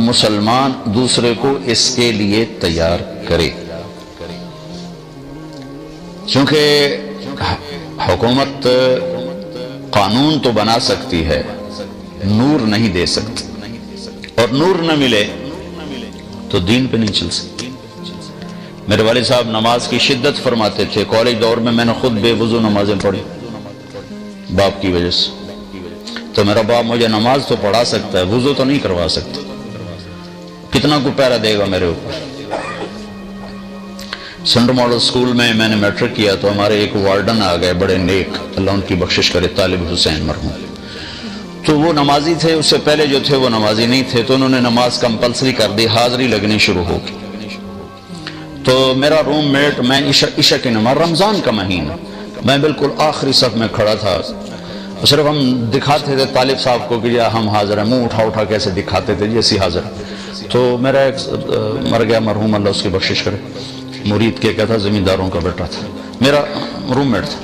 مسلمان دوسرے کو اس کے لیے تیار کرے. چونکہ حکومت قانون تو بنا سکتی ہے، نور نہیں دے سکتی، اور نور نہ ملے تو دین پہ نہیں چل سکتی. میرے والد صاحب نماز کی شدت فرماتے تھے. کالج دور میں نے خود بے وضو نمازیں پڑھی باپ کی وجہ سے. تو میرا باپ مجھے نماز تو پڑھا سکتا ہے، وضو تو نہیں کروا سکتا. کتنا کو پیرا دے گا میرے اوپر. سینٹر ماڈل سکول میں نے میٹرک کیا تو ہمارے ایک وارڈن آ گئے، بڑے نیک، اللہ ان کی بخشش کرے، طالب حسین مرحوم. تو وہ نمازی تھے، اس سے پہلے جو تھے وہ نمازی نہیں تھے. تو انہوں نے نماز کمپلسری کر دی، حاضری لگنی شروع ہو گئی. تو میرا روم میٹ، میں عشاء کی نماز، رمضان کا مہینہ، میں بالکل آخری صف میں کھڑا تھا. صرف ہم دکھاتے تھے طالب صاحب کو کہ جی ہم حاضر ہیں، منہ اٹھا اٹھا کیسے دکھاتے تھے جیسی حاضر. تو میرا ایک مر گیا مرحوم، اللہ اس کی بخشش کرے، مرید کے کہتا، زمینداروں کا بیٹا تھا، میرا روم میٹ تھا.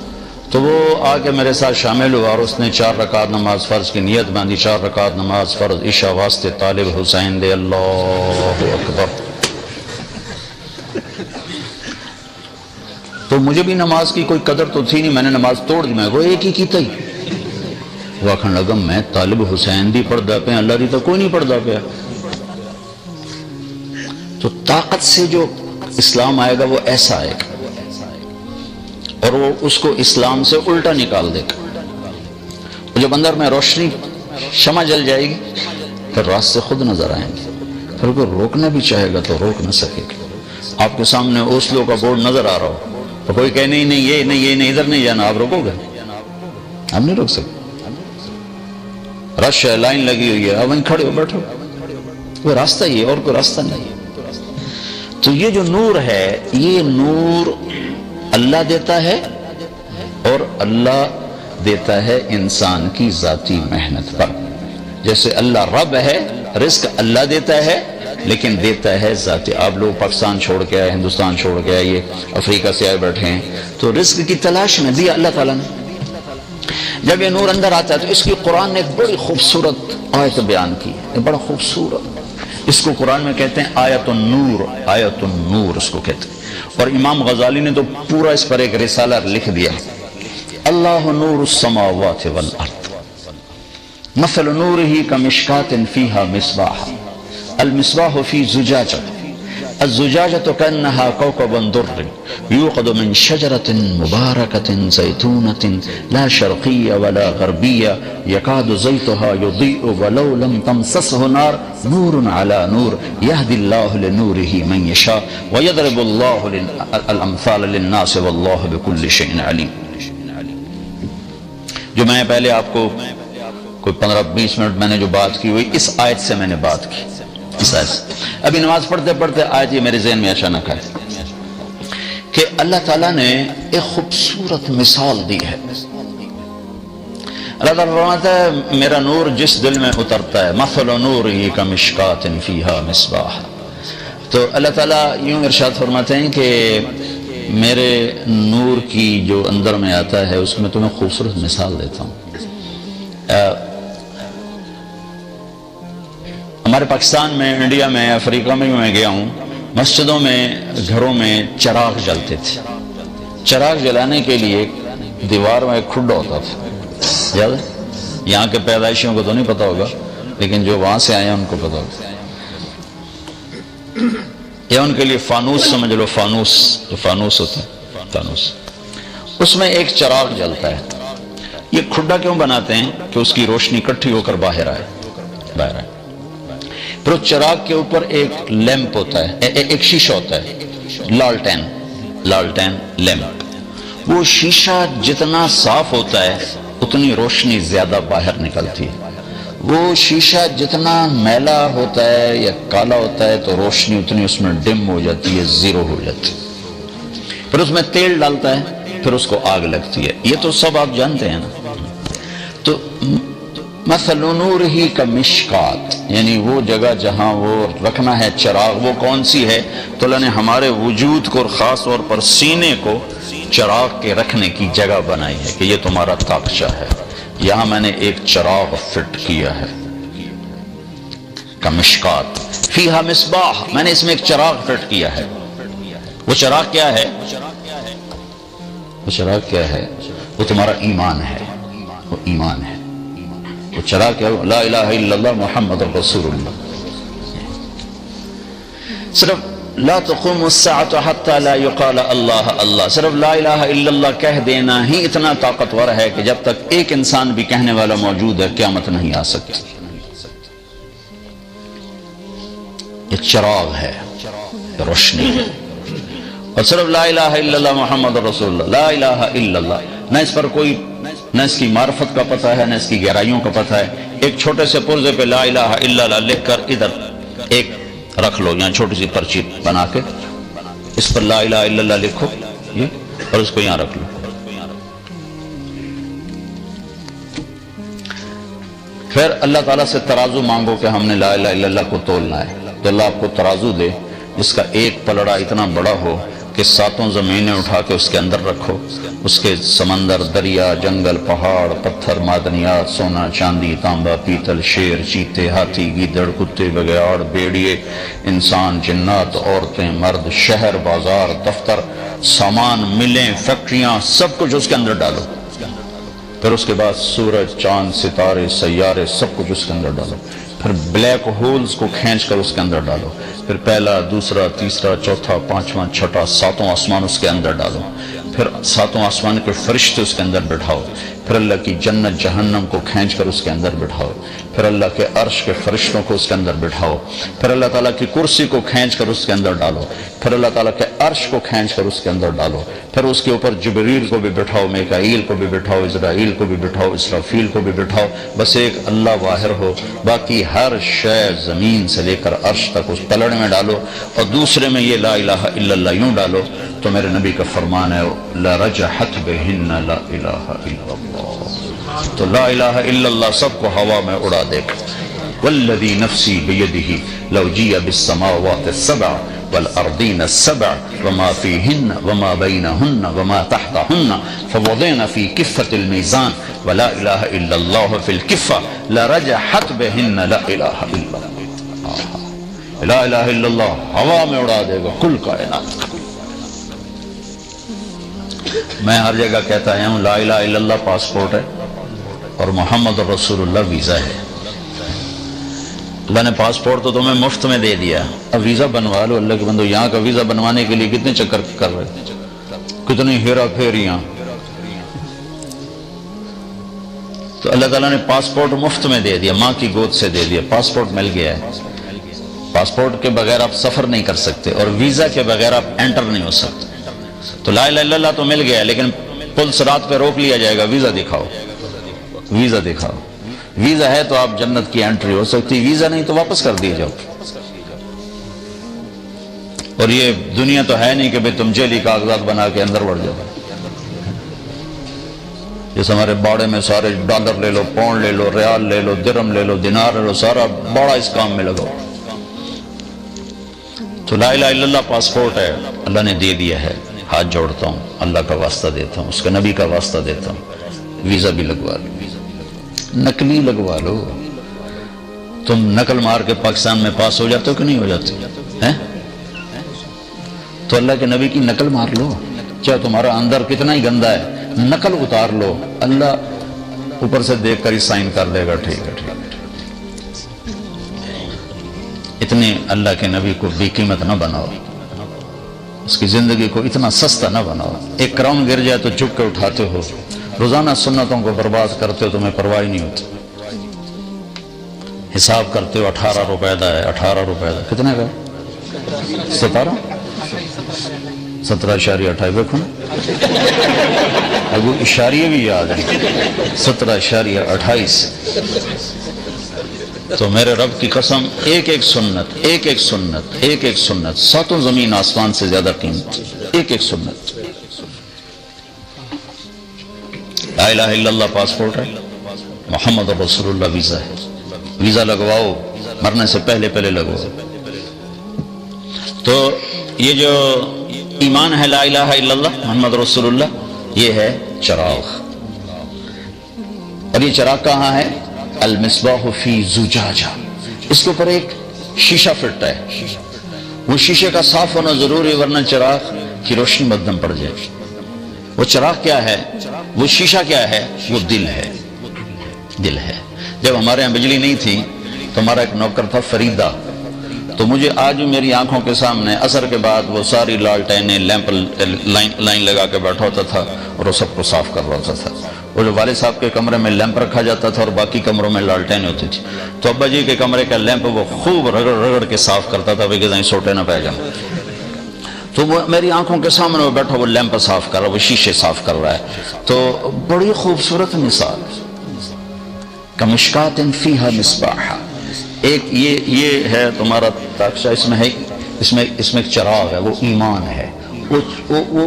تو وہ آ کے میرے ساتھ شامل ہوا اور اس نے 4 رکعت نماز فرض کی نیت باندھی. 4 رکعت نماز فرض عشاء واسطے طالب حسین دے. اللہ اکبر. تو مجھے بھی نماز کی کوئی قدر تو تھی نہیں، میں نے نماز توڑ دی. میں کو ایک ہی کی تھی، وہ آخر لگا میں طالب حسین دی پڑھدا پیا، اللہ دی تو کوئی نہیں پڑھدا پیا۔ تو طاقت سے جو اسلام آئے گا وہ ایسا آئے گا، اور وہ اس کو اسلام سے الٹا نکال دے گا۔ جب اندر میں روشنی شمع جل جائے گی پھر راستے خود نظر آئیں گے، پھر کوئی روکنا بھی چاہے گا تو روک نہ سکے گا۔ آپ کے سامنے اوسلو کا بورڈ نظر آ رہا ہو تو کوئی کہے نہیں نہیں یہ نہیں ادھر نہیں جانا، آپ روکو گے؟ آپ نہیں روک سکتے۔ رش ہے، لائن لگی ہوئی ہے، آپ وہیں کھڑے ہو بیٹھو، وہ راستہ ہی ہے اور کوئی راستہ نہیں۔ تو یہ جو نور ہے یہ نور اللہ دیتا ہے، اور اللہ دیتا ہے انسان کی ذاتی محنت پر۔ جیسے اللہ رب ہے، رزق اللہ دیتا ہے لیکن دیتا ہے ذاتی۔ آپ لوگ پاکستان چھوڑ کے آئے، ہندوستان چھوڑ کے آئے، افریقہ سے آئے بیٹھے ہیں تو رزق کی تلاش میں دیا اللہ تعالیٰ نے۔ جب یہ نور اندر آتا ہے تو اس کی قرآن نے ایک بڑی خوبصورت آیت بیان کی ہے، بڑا خوبصورت۔ اس کو قرآن میں کہتے ہیں آیت النور، آیت النور اس کو کہتے ہیں۔ اور امام غزالی نے تو پورا اس پر ایک رسالہ لکھ دیا، اللہ نور السماوات والارض مثل نورہ کمشکات فیہا مصباح المصباح فی زجاجہ الزجاجة كأنها كوكب دري يوقد من شجرة مباركة زيتونة لا شرقية ولا غربية يكاد زيتها يضيء ولو لم تمسسه نار نور على نور يهدي الله لنوره من يشاء ويضرب الله الأمثال للناس والله بكل شيء عليم۔ جو میں پہلے آپ کو کوئی 15-20 منٹ میں نے جو بات کی ہوئی اس آیت سے میں نے بات کی، اس آیت سے۔ ابھی نماز پڑھتے پڑھتے آیت یہ میرے ذہن میں اچانک آئی کہ اللہ تعالیٰ نے ایک خوبصورت مثال دی ہے۔ اللہ تعالیٰ فرماتا ہے میرا نور جس دل میں اترتا ہے مثل نورہ کمشکات فیہا مصباح، تو اللہ تعالیٰ یوں ارشاد فرماتے ہیں کہ میرے نور کی جو اندر میں آتا ہے اس میں تمہیں خوبصورت مثال دیتا ہوں۔ ہمارے پاکستان میں، انڈیا میں، افریقہ میں بھی میں گیا ہوں، مسجدوں میں، گھروں میں چراغ جلتے تھے۔ چراغ جلانے کے لیے دیوار میں ایک کھڈا ہوتا تھا، یاد ہے؟ یہاں کے پیدائشیوں کو تو نہیں پتا ہوگا لیکن جو وہاں سے آئے ہیں ان کو پتا ہوگا۔ یا ان کے لیے فانوس سمجھ لو، فانوس جو فانوس ہوتا ہے، فانوس، اس میں ایک چراغ جلتا ہے۔ یہ کھڈا کیوں بناتے ہیں کہ اس کی روشنی اکٹھی ہو کر باہر آئے۔ پھر اس چراغ کے اوپر ایک لیمپ ہوتا ہے، ایک شیشہ ہوتا ہے، لالٹین لیمپ۔ وہ شیشہ جتنا صاف ہوتا ہے اتنی روشنی زیادہ باہر نکلتی ہے، وہ شیشہ جتنا میلا ہوتا ہے یا کالا ہوتا ہے تو روشنی اتنی اس میں ڈم ہو جاتی ہے، زیرو ہو جاتی ہے۔ پھر اس میں تیل ڈالتا ہے، پھر اس کو آگ لگتی ہے۔ یہ تو سب آپ جانتے ہیں نا۔ تو مثل نورہ کمشکات، یعنی وہ جگہ جہاں وہ رکھنا ہے چراغ وہ کون سی ہے؟ تو اللہ نے ہمارے وجود کو اور خاص طور پر سینے کو چراغ کے رکھنے کی جگہ بنائی ہے کہ یہ تمہارا تاقچہ ہے، یہاں میں نے ایک چراغ فٹ کیا ہے، کمشکات فیہا مصباح، میں نے اس میں ایک چراغ فٹ کیا ہے۔ وہ چراغ کیا ہے؟ وہ چراغ کیا ہے؟ وہ تمہارا ایمان ہے، وہ ایمان ہے۔ وہ چراغ کیا ہے؟ لا الہ الا اللہ محمد رسول اللہ۔ صرف لا تقوم الساعة حتى لا يقال اللہ اللہ، صرف لا الہ الا اللہ کہہ دینا ہی اتنا طاقتور ہے کہ جب تک ایک انسان بھی کہنے والا موجود ہے قیامت نہیں آ سکتی۔ یہ چراغ ہے، روشنی ہے۔ اور صرف لا الہ الا اللہ محمد رسول اللہ، لا الہ الا اللہ، نہ اس پر کوئی، نہ اس کی معرفت کا پتہ ہے، نہ اس کی گہرائیوں کا پتہ ہے۔ ایک چھوٹے سے پرزے پہ لا الہ الا اللہ لکھ کر ادھر ایک رکھ لو، یہاں چھوٹی سی پرچی بنا کے اس پر لا الہ الا اللہ لکھو اور اس کو یہاں رکھ لو۔ پھر اللہ تعالیٰ سے ترازو مانگو کہ ہم نے لا الہ الا اللہ کو تولنا ہے، تو اللہ آپ کو ترازو دے جس کا ایک پلڑا اتنا بڑا ہو کہ 7 زمینیں اٹھا کے اس کے اندر رکھو، اس کے سمندر، دریا، جنگل، پہاڑ، پتھر، معدنیات، سونا، چاندی، تانبا، پیتل، شیر، چیتے، ہاتھی، گیدڑ، کتے، بگیاڑ، بھیڑیے، انسان، جنات، عورتیں، مرد، شہر، بازار، دفتر، سامان، ملیں، فیکٹریاں، سب کچھ اس کے اندر ڈالو۔ پھر اس کے بعد سورج، چاند، ستارے، سیارے سب کچھ اس کے اندر ڈالو، پھر بلیک ہولز کو کھینچ کر اس کے اندر ڈالو، پھر پہلا، دوسرا، تیسرا، چوتھا، پانچواں، چھٹا، ساتوں آسمان اس کے اندر ڈالو، پھر ساتوں آسمان کے فرشتے اس کے اندر بٹھاؤ، پھر اللہ کی جنت جہنم کو کھینچ کر اس کے اندر بٹھاؤ، پھر اللہ کے عرش کے فرشتوں کو اس کے اندر بٹھاؤ، پھر اللہ تعالیٰ کی کرسی کو کھینچ کر اس کے اندر ڈالو، پھر اللہ تعالیٰ کے عرش کو کھینچ کر اس کے اندر ڈالو، پھر اس کے اوپر جبریل کو بھی بٹھاؤ، میکائیل کو بھی بٹھاؤ، اسرائیل کو بھی بٹھاؤ، اسرافیل کو بھی بٹھاؤ، بس ایک اللہ واحد ہو، باقی ہر شے زمین سے لے کر عرش تک اس پلڑ میں ڈالو، اور دوسرے میں یہ لا الہ الا اللہ یوں ڈالو، تو میرے نبی کا فرمان ہے لرجحت بہن لا الہ الا اللہ، تو لا الہ الا اللہ سب کو ہوا میں اڑا دے گا۔ والذی نفسی بیدہ لو جیء بالسماوات السبع والارضین السبع وما فیہن وما بینہن وما تحتہن فوضعن فی کفۃ المیزان ولا الہ الا اللہ فی الکفہ لرجحت بہن لا الہ الا اللہ، لا الہ الا اللہ ہوا میں اڑا دے گا کل کائنات کا۔ میں ہر جگہ کہتا ہوں لا الہ الا اللہ پاسپورٹ ہے اور محمد رسول اللہ ویزا ہے۔ اللہ نے پاسپورٹ تو تمہیں مفت میں دے دیا، اب ویزا بنوا لو۔ اللہ کے بندو، یہاں کا ویزا بنوانے کے لیے کتنے چکر کر رہے، کتنی ہیرا پھیریاں۔ تو اللہ تعالیٰ نے پاسپورٹ مفت میں دے دیا، ماں کی گود سے دے دیا، پاسپورٹ مل گیا ہے۔ پاسپورٹ کے بغیر آپ سفر نہیں کر سکتے، اور ویزا کے بغیر آپ انٹر نہیں ہو سکتے۔ تو لا الہ الا اللہ تو مل گیا، لیکن پل صراط پہ روک لیا جائے گا، ویزا دکھاؤ، ویزا دکھاؤ۔ ویزا ہے تو آپ جنت کی انٹری ہو سکتی، ویزا نہیں تو واپس کر دیے جاؤ۔ اور یہ دنیا تو ہے نہیں کہ بھئی تم جیلی کاغذات بنا کے اندر بڑھ جاؤ۔ جیسے ہمارے باڑے میں سارے ڈالر لے لو، پاؤنڈ لے لو، ریال لے لو، درہم لے لو، دینار لے لو، سارا باڑا اس کام میں لگاؤ۔ تو لا الہ الا اللہ پاسپورٹ ہے، اللہ نے دے دیا ہے۔ ہاتھ جوڑتا ہوں، اللہ کا واسطہ دیتا ہوں، اس کے نبی کا واسطہ دیتا ہوں، ویزا بھی لگوا لو، نقلی لگوا لو۔ تم نقل مار کے پاکستان میں پاس ہو جاتے ہو کہ نہیں ہو جاتے ہیں؟ تو اللہ کے نبی کی نقل مار لو، چاہے تمہارا اندر کتنا ہی گندا ہے، نقل اتار لو، اللہ اوپر سے دیکھ کر ہی سائن کر دے گا، ٹھیک ہے ٹھیک ہے۔ اتنے اللہ کے نبی کو بے قیمت نہ بناؤ، اس کی زندگی کو اتنا سستا نہ بناؤ۔ ایک کراؤن گر جائے تو چک کے اٹھاتے ہو، روزانہ سنتوں کو برباد کرتے ہو، تمہیں پرواہ نہیں ہوتی۔ حساب کرتے ہو 18 روپے دا ہے، 18 روپے دا کتنے کا؟ 17.28 دیکھو نا، ابو اشاریے بھی یاد ہے، 17.28۔ تو میرے رب کی قسم، ایک ایک سنت، ایک ایک سنت، ایک ایک سنت ساتوں زمین آسمان سے زیادہ قیمت، ایک ایک سنت۔ لا الہ الا اللہ پاسپورٹ ہے، محمد رسول اللہ ویزا ہے، ویزا لگواؤ، مرنے سے پہلے پہلے لگواؤ۔ تو یہ جو ایمان ہے لا الہ الا اللہ محمد رسول اللہ، یہ ہے چراغ۔ اور یہ چراغ کہاں ہے؟ المصباح فی زجاجہ، اس کے اوپر ایک شیشہ فٹ ہے، وہ شیشے کا صاف ہونا ضروری، ورنہ چراغ کی روشنی مدھم پڑ جائے۔ وہ چراغ کیا ہے؟ وہ شیشہ کیا ہے؟ وہ دل ہے، دل ہے۔ جب ہمارے یہاں بجلی نہیں تھی تو ہمارا ایک نوکر تھا فریدہ، تو مجھے آج میری آنکھوں کے سامنے عصر کے بعد وہ ساری لالٹینیں لیمپ لائن لگا کے بیٹھا ہوتا تھا اور وہ سب کو صاف کر رہا ہوتا تھا۔ وہ جو والد صاحب کے کمرے میں لیمپ رکھا جاتا تھا اور باقی کمروں میں لالٹینیں ہوتی تھی، تو ابا جی کے کمرے کا لیمپ وہ خوب رگڑ رگڑ کے صاف کرتا تھا کہ کہیں سوٹے نہ پہ جائیں۔ تو وہ میری آنکھوں کے سامنے وہ بیٹھا، وہ لیمپ صاف کر رہا ہے، وہ شیشے صاف کر رہا ہے۔ تو بڑی خوبصورت مثال، کمشکات فیہا مصباح، ایک یہ ہے تمہارا تاکشہ، اس میں ہے، اس میں ایک چراغ ہے، وہ ایمان ہے، وہ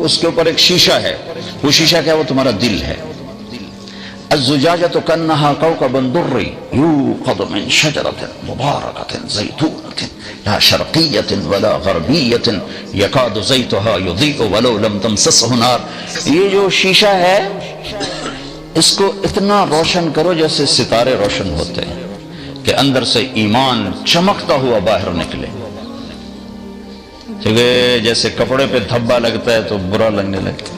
اس کے اوپر ایک شیشہ ہے، وہ شیشہ کیا ہے؟ وہ تمہارا دل ہے۔ الزجاجۃ کانہا کوکب درّی یوقد من شجرۃ مبارکۃ زیتونۃ لا شرقیۃ ولا غربیۃ یکاد زیتھا یضیء ولو لم تمسسہ نار۔ یہ جو شیشہ ہے اس کو اتنا روشن کرو جیسے ستارے روشن ہوتے ہیں، کہ اندر سے ایمان چمکتا ہوا باہر نکلے۔ کیونکہ جیسے کپڑے پہ دھبا لگتا ہے تو برا لگنے لگتا ہے،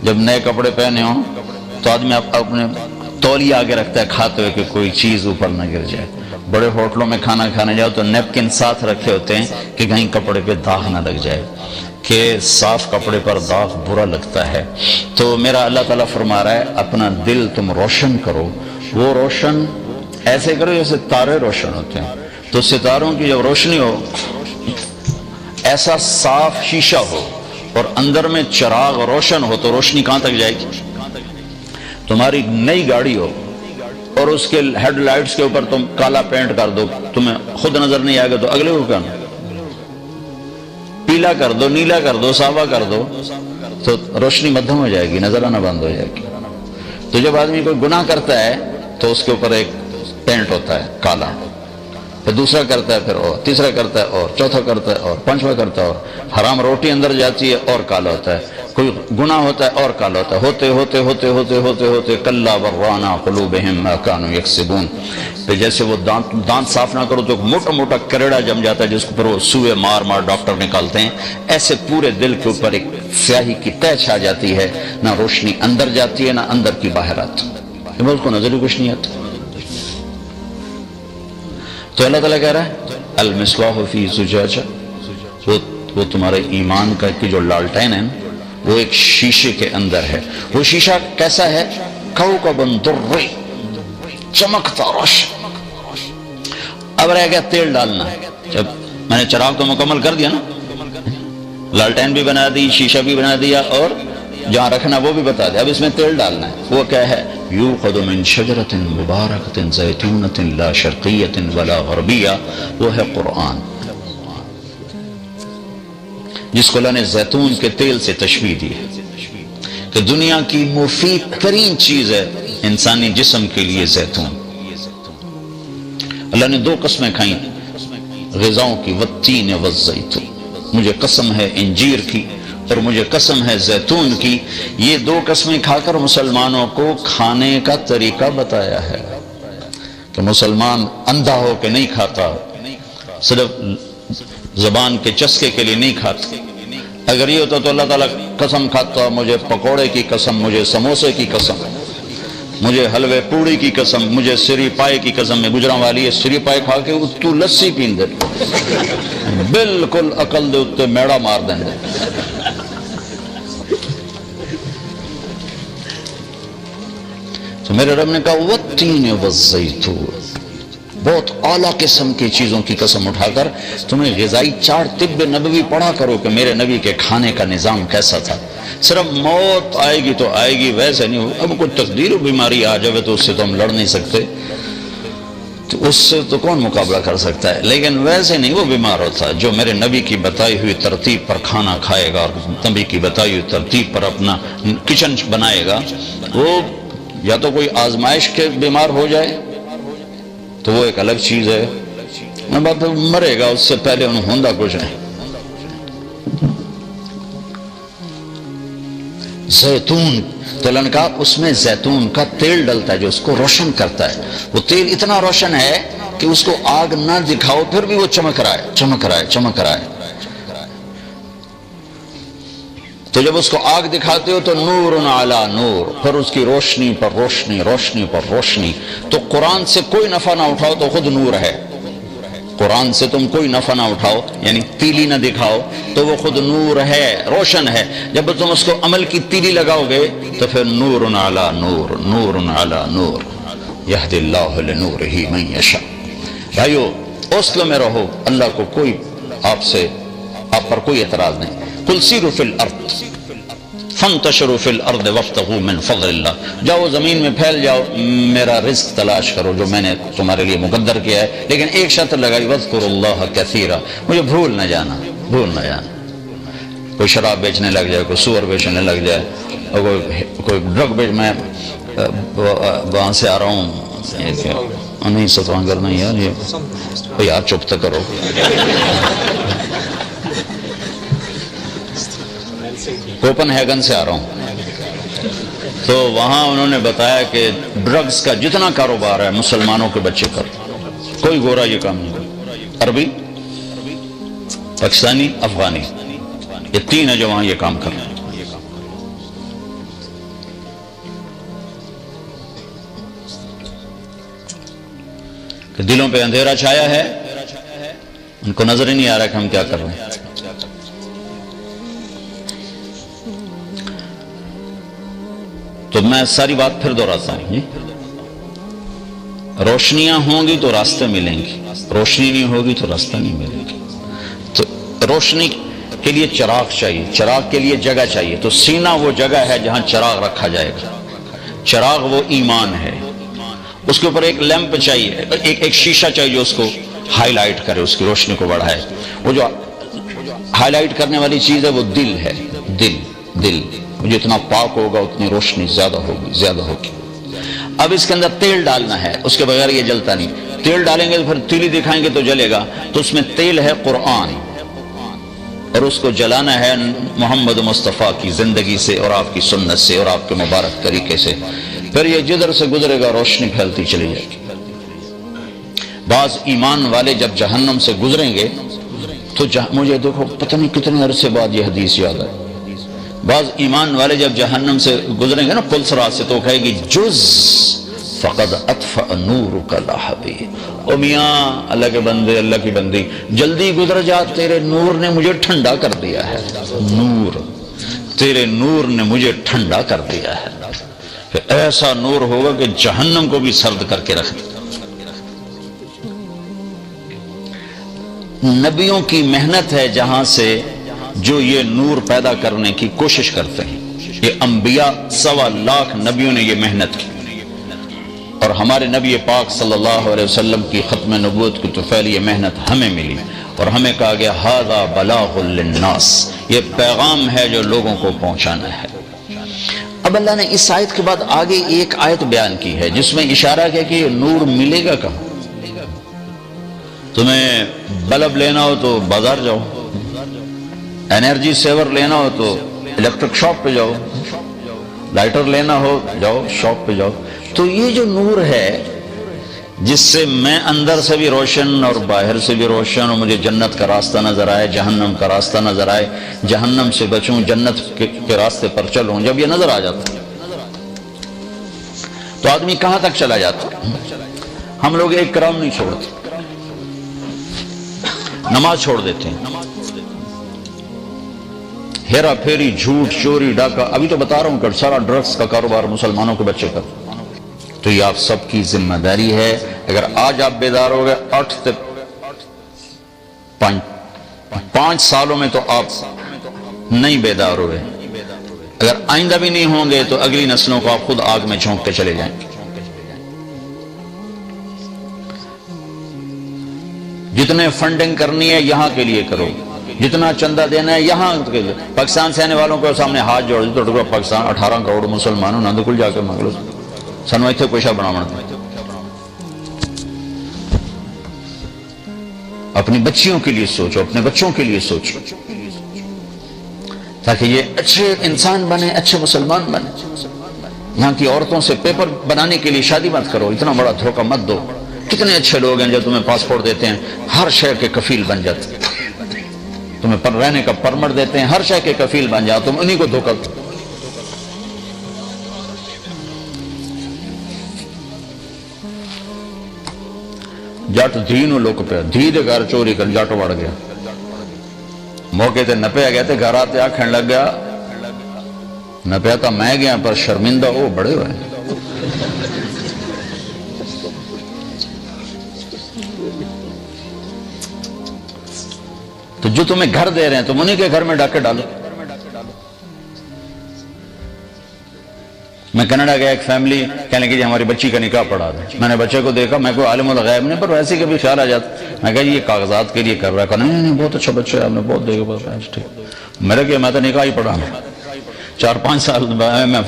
جب نئے کپڑے پہنے ہوں تو آدمی اپنے تولیہ آگے رکھتا ہے کھاتے ہوئے کہ کوئی چیز اوپر نہ گر جائے. بڑے ہوٹلوں میں کھانا کھانے جاؤ تو نیپکن ساتھ رکھے ہوتے ہیں کہ کہیں کپڑے پہ داغ نہ لگ جائے، کہ صاف کپڑے پر داغ برا لگتا ہے. تو میرا اللہ تعالیٰ فرما رہا ہے اپنا دل تم روشن کرو. وہ روشن ایسے کرو جیسے تارے روشن ہوتے ہیں. تو ستاروں کی جب روشنی ہو، ایسا صاف شیشہ ہو اور اندر میں چراغ روشن ہو تو روشنی کہاں تک جائے گی؟ تمہاری نئی گاڑی ہو اور اس کے ہیڈ لائٹس کے اوپر تم کالا پینٹ کر دو، تمہیں خود نظر نہیں آئے گا تو اگلے کو کرنا، پیلا کر دو، نیلا کر دو، سابا کر دو، تو روشنی مدھم ہو جائے گی، نظر آنا بند ہو جائے گی. تو جب آدمی کوئی گناہ کرتا ہے تو اس کے اوپر ایک پینٹ ہوتا ہے کالا، پھر دوسرا کرتا ہے، پھر اور تیسرا کرتا ہے، اور چوتھا کرتا ہے، اور پانچواں کرتا ہے، اور حرام روٹی اندر جاتی ہے اور کالا ہوتا ہے، کوئی گناہ ہوتا ہے اور کالا ہوتا ہے، ہوتے ہوتے ہوتے ہوتے ہوتے ہوتے کلا برانا قلوبہم ما کانوا یکسبون. پھر جیسے وہ دانت صاف نہ کرو تو موٹا موٹا کریڑا جم جاتا ہے جس کو پر وہ سوئے مار مار ڈاکٹر نکالتے ہیں، ایسے پورے دل کے اوپر ایک سیاہی کی تہ چھا جاتی ہے، نہ روشنی اندر جاتی ہے نہ اندر کی باہر آتی ہے، اس کو نظر ہی کچھ نہیں آتا. تو اللہ تعالیٰ کہہ رہا ہے المصباح فی زجاجہ، وہ تمہارے ایمان کا کی جو لالٹین ہے وہ ایک شیشے کے اندر ہے. وہ شیشہ کیسا ہے؟ کوکب درّی، چمکتا روشن. اب رہ گیا تیل ڈالنا. جب میں نے چراغ تو مکمل کر دیا نا، لالٹین بھی بنا دی، شیشہ بھی بنا دیا، اور جہاں رکھنا وہ بھی بتا دیا. اب اس میں تیل ڈالنا ہے. وہ کیا ہے؟ یوقد من شجرۃ مبارکۃ زیتونۃ لا شرقیۃ ولا غربیہ. وہ ہے قرآن، جس کو اللہ نے زیتون کے تیل سے تشبیہ دی ہے کہ دنیا کی مفید ترین چیز ہے انسانی جسم کے لیے زیتون. اللہ نے دو قسمیں کھائیں غذاؤں کی، والتین والزیتون. مجھے قسم ہے انجیر کی اور مجھے قسم ہے زیتون کی. یہ دو قسمیں کھا کر مسلمانوں کو کھانے کا طریقہ بتایا ہے کہ مسلمان اندھا ہو کے نہیں کھاتا، صرف زبان کے چسکے کے لیے نہیں کھاتا. اگر یہ ہوتا تو اللہ تعالیٰ قسم کھاتا، مجھے پکوڑے کی قسم، مجھے سموسے کی قسم، مجھے حلوے پوڑی کی قسم، مجھے سری پائے کی قسم. میں گجراں والی ہے، سری پائے کھا کے تو لسی پین دے، بالکل عقل دے اتے میڑا مار دیں دے. تو میرے رب نے کہا والتین والزیتون، بہت اعلیٰ قسم کی چیزوں کی قسم اٹھا کر تمہیں غذائی چارٹ طب نبوی پڑھا کرو کہ میرے نبی کے کھانے کا نظام کیسا تھا. صرف موت آئے گی تو آئے گی، ویسے نہیں. اب کوئی تقدیر و بیماری آ جائے تو اس سے تو ہم لڑ نہیں سکتے، تو اس سے تو کون مقابلہ کر سکتا ہے. لیکن ویسے نہیں وہ بیمار ہوتا. جو میرے نبی کی بتائی ہوئی ترتیب پر کھانا کھائے گا اور نبی کی بتائی ہوئی ترتیب پر اپنا کچن بنائے گا، وہ یا تو کوئی آزمائش کے بیمار ہو جائے تو وہ ایک الگ چیز ہے، بات مرے گا، اس سے پہلے انہوں ہوندہ کچھ ہے. زیتون تو اللہ نے کہا اس میں زیتون کا تیل ڈلتا ہے جو اس کو روشن کرتا ہے. وہ تیل اتنا روشن ہے کہ اس کو آگ نہ دکھاؤ پھر بھی وہ چمک رہا ہے، چمک رہا ہے، چمک رہا ہے. تو جب اس کو آگ دکھاتے ہو تو نور علی نور، پھر اس کی روشنی پر روشنی، روشنی پر روشنی. تو قرآن سے کوئی نفع نہ اٹھاؤ تو خود نور ہے. قرآن سے تم کوئی نفع نہ اٹھاؤ، یعنی تیلی نہ دکھاؤ تو وہ خود نور ہے، روشن ہے. جب تم اس کو عمل کی تیلی لگاؤ گے تو پھر نور علی نور، نور علی نور، یہدی اللہ لنورہ من یشاء. بھائیو اوصل میں رہو، اللہ کو کوئی آپ پر کوئی اعتراض نہیں. قل سیروا فی الارض فانتشروا فی الارض وابتغوا من فضل اللہ. جاؤ زمین میں پھیل جاؤ، میرا رزق تلاش کرو جو میں نے تمہارے لیے مقدر کیا ہے. لیکن ایک شرط لگائی، واذکروا اللہ کثیرا، مجھے بھول نہ جانا، بھول نہ جانا. کوئی شراب بیچنے لگ جائے، کوئی سور بیچنے لگ جائے، اور کوئی ڈرگ بیچ، میں وہاں سے آ رہا ہوں، نہیں ستوانگر نہیں یار، یہ یار چپ تو کرو. کوپن ہیگن سے آ رہا ہوں، تو وہاں انہوں نے بتایا کہ ڈرگز کا جتنا کاروبار ہے مسلمانوں کے بچے کر، کوئی گورا یہ کام نہیں. عربی، پاکستانی، افغانی، یہ تین ہے جو وہاں یہ کام کر رہے ہیں. کہ دلوں پہ اندھیرا چھایا ہے، ان کو نظر ہی نہیں آ رہا کہ ہم کیا کر رہے ہیں۔ تو میں ساری بات پھر دوہراتا ہوں، روشنیاں ہوں گی تو راستے ملیں گی، روشنی نہیں ہوگی تو راستہ نہیں ملے گی۔ تو روشنی کے لیے چراغ چاہیے، چراغ کے لیے جگہ چاہیے، تو سینہ وہ جگہ ہے جہاں چراغ رکھا جائے گا۔ چراغ وہ ایمان ہے، اس کے اوپر ایک لیمپ چاہیے، ایک شیشہ چاہیے جو اس کو ہائی لائٹ کرے، اس کی روشنی کو بڑھائے۔ وہ جو ہائی لائٹ کرنے والی چیز ہے وہ دل ہے، دل جتنا پاک ہوگا اتنی روشنی زیادہ ہوگی۔ اب اس کے اندر تیل ڈالنا ہے، اس کے بغیر یہ جلتا نہیں۔ تیل ڈالیں گے تو پھر تیلی دکھائیں گے تو جلے گا، تو اس میں تیل ہے قرآن، اور اس کو جلانا ہے محمد مصطفیٰ کی زندگی سے اور آپ کی سنت سے اور آپ کے مبارک طریقے سے، پھر یہ جدھر سے گزرے گا روشنی پھیلتی چلی جائے گی۔ بعض ایمان والے جب جہنم سے گزریں گے تو مجھے دیکھو پتہ نہیں کتنے عرصے بعد یہ حدیث یاد ہے، بعض ایمان والے جب جہنم سے گزریں گے نا پلسرات سے، تو کہے گی جز فقد اطفأ نورک لہبی، او میاں اللہ کے بندے، اللہ کی بندی، جلدی گزر جا، تیرے نور نے مجھے ٹھنڈا کر دیا ہے، تیرے نور نے مجھے ٹھنڈا کر دیا ہے۔ پھر ایسا نور ہوگا کہ جہنم کو بھی سرد کر کے رکھ دے۔ نبیوں کی محنت ہے جہاں سے جو یہ نور پیدا کرنے کی کوشش کرتے ہیں، یہ انبیاء 1.25 لاکھ نبیوں نے یہ محنت کی، اور ہمارے نبی پاک صلی اللہ علیہ وسلم کی ختم نبوت کی طفیل یہ محنت ہمیں ملی، اور ہمیں کہا گیا ھذا بلاغ للناس، یہ پیغام ہے جو لوگوں کو پہنچانا ہے۔ اب اللہ نے اس آیت کے بعد آگے ایک آیت بیان کی ہے جس میں اشارہ کیا کہ یہ نور ملے گا کہاں۔ تمہیں بلب لینا ہو تو بازار جاؤ، انرجی سیور لینا ہو تو الیکٹرک شاپ پہ جاؤ، لائٹر لینا ہو جاؤ شاپ پہ جاؤ۔ تو یہ جو نور ہے جس سے میں اندر سے بھی روشن اور باہر سے بھی روشن، اور مجھے جنت کا راستہ نظر آئے، جہنم کا راستہ نظر آئے، جہنم سے بچوں، جنت کے راستے پر چلوں، جب یہ نظر آ جاتا تو آدمی کہاں تک چلا جاتا۔ ہم لوگ ایک کرام نہیں چھوڑتے، نماز چھوڑ دیتے ہیں، ہیرا پھیری، جھوٹ، چوری، ڈاکہ، ابھی تو بتا رہا ہوں کہ سارا ڈرگز کا کاروبار مسلمانوں کے بچے کرتے۔ تو یہ آپ سب کی ذمہ داری ہے، اگر آج آپ بیدار ہو گئے 8 سے 5 سالوں میں تو آپ نہیں بیدار ہوئے، اگر آئندہ بھی نہیں ہوں گے تو اگلی نسلوں کو آپ خود آگ میں جھونک کے چلے جائیں گے۔ جتنے فنڈنگ کرنی ہے یہاں کے لیے کرو، جتنا چندہ دینا ہے یہاں کے لیے۔ پاکستان سے آنے والوں کو سامنے ہاتھ جوڑ دو، تو پاکستان 18 کروڑ مسلمانوں نہ کل جا کے مانگ لو، سنو ایتھے کوئی شاہ بنا اپنی بچیوں کے لیے سوچو، اپنے بچوں کے لیے سوچو، تاکہ یہ اچھے انسان بنے، اچھے مسلمان بنے۔ یہاں کی عورتوں سے پیپر بنانے کے لیے شادی مت کرو، اتنا بڑا دھوکہ مت دو۔ کتنے اچھے لوگ ہیں جو تمہیں پاسپورٹ دیتے ہیں، ہر شہر کے کفیل بن جاتے، تمہیں رہنے کا پرمٹ دیتے ہیں، ہر شہر کے کفیل بن جاؤ، تم انہی کو دھوکہ دو۔ جٹ دھینو لوک پہ دھی دے گھر چوری کر جٹ وڑ گیا، موقع تے نپیا گیا تے گھر آتے آکھن لگ گیا نپیا تو میں گیا پر شرمندہ وہ بڑے ہوئے۔ تو جو تمہیں گھر دے رہے ہیں تم انہی کے گھر میں ڈاکے ڈالو۔ میں کینیڈا گیا، ایک فیملی کہنے لگی جی ہماری بچی کا نکاح پڑھا دیں۔ میں نے بچے کو دیکھا، میں کوئی عالم الغیب نہیں، پر ویسے کبھی خیال آ جاتا، میں کہا یہ کاغذات کے لیے کر رہا ہے، کہا نہیں بہت اچھا بچہ ہے، آپ نے بہت دیکھا، میرے کہ میں تو نکاح ہی پڑھا، 4-5 سال میں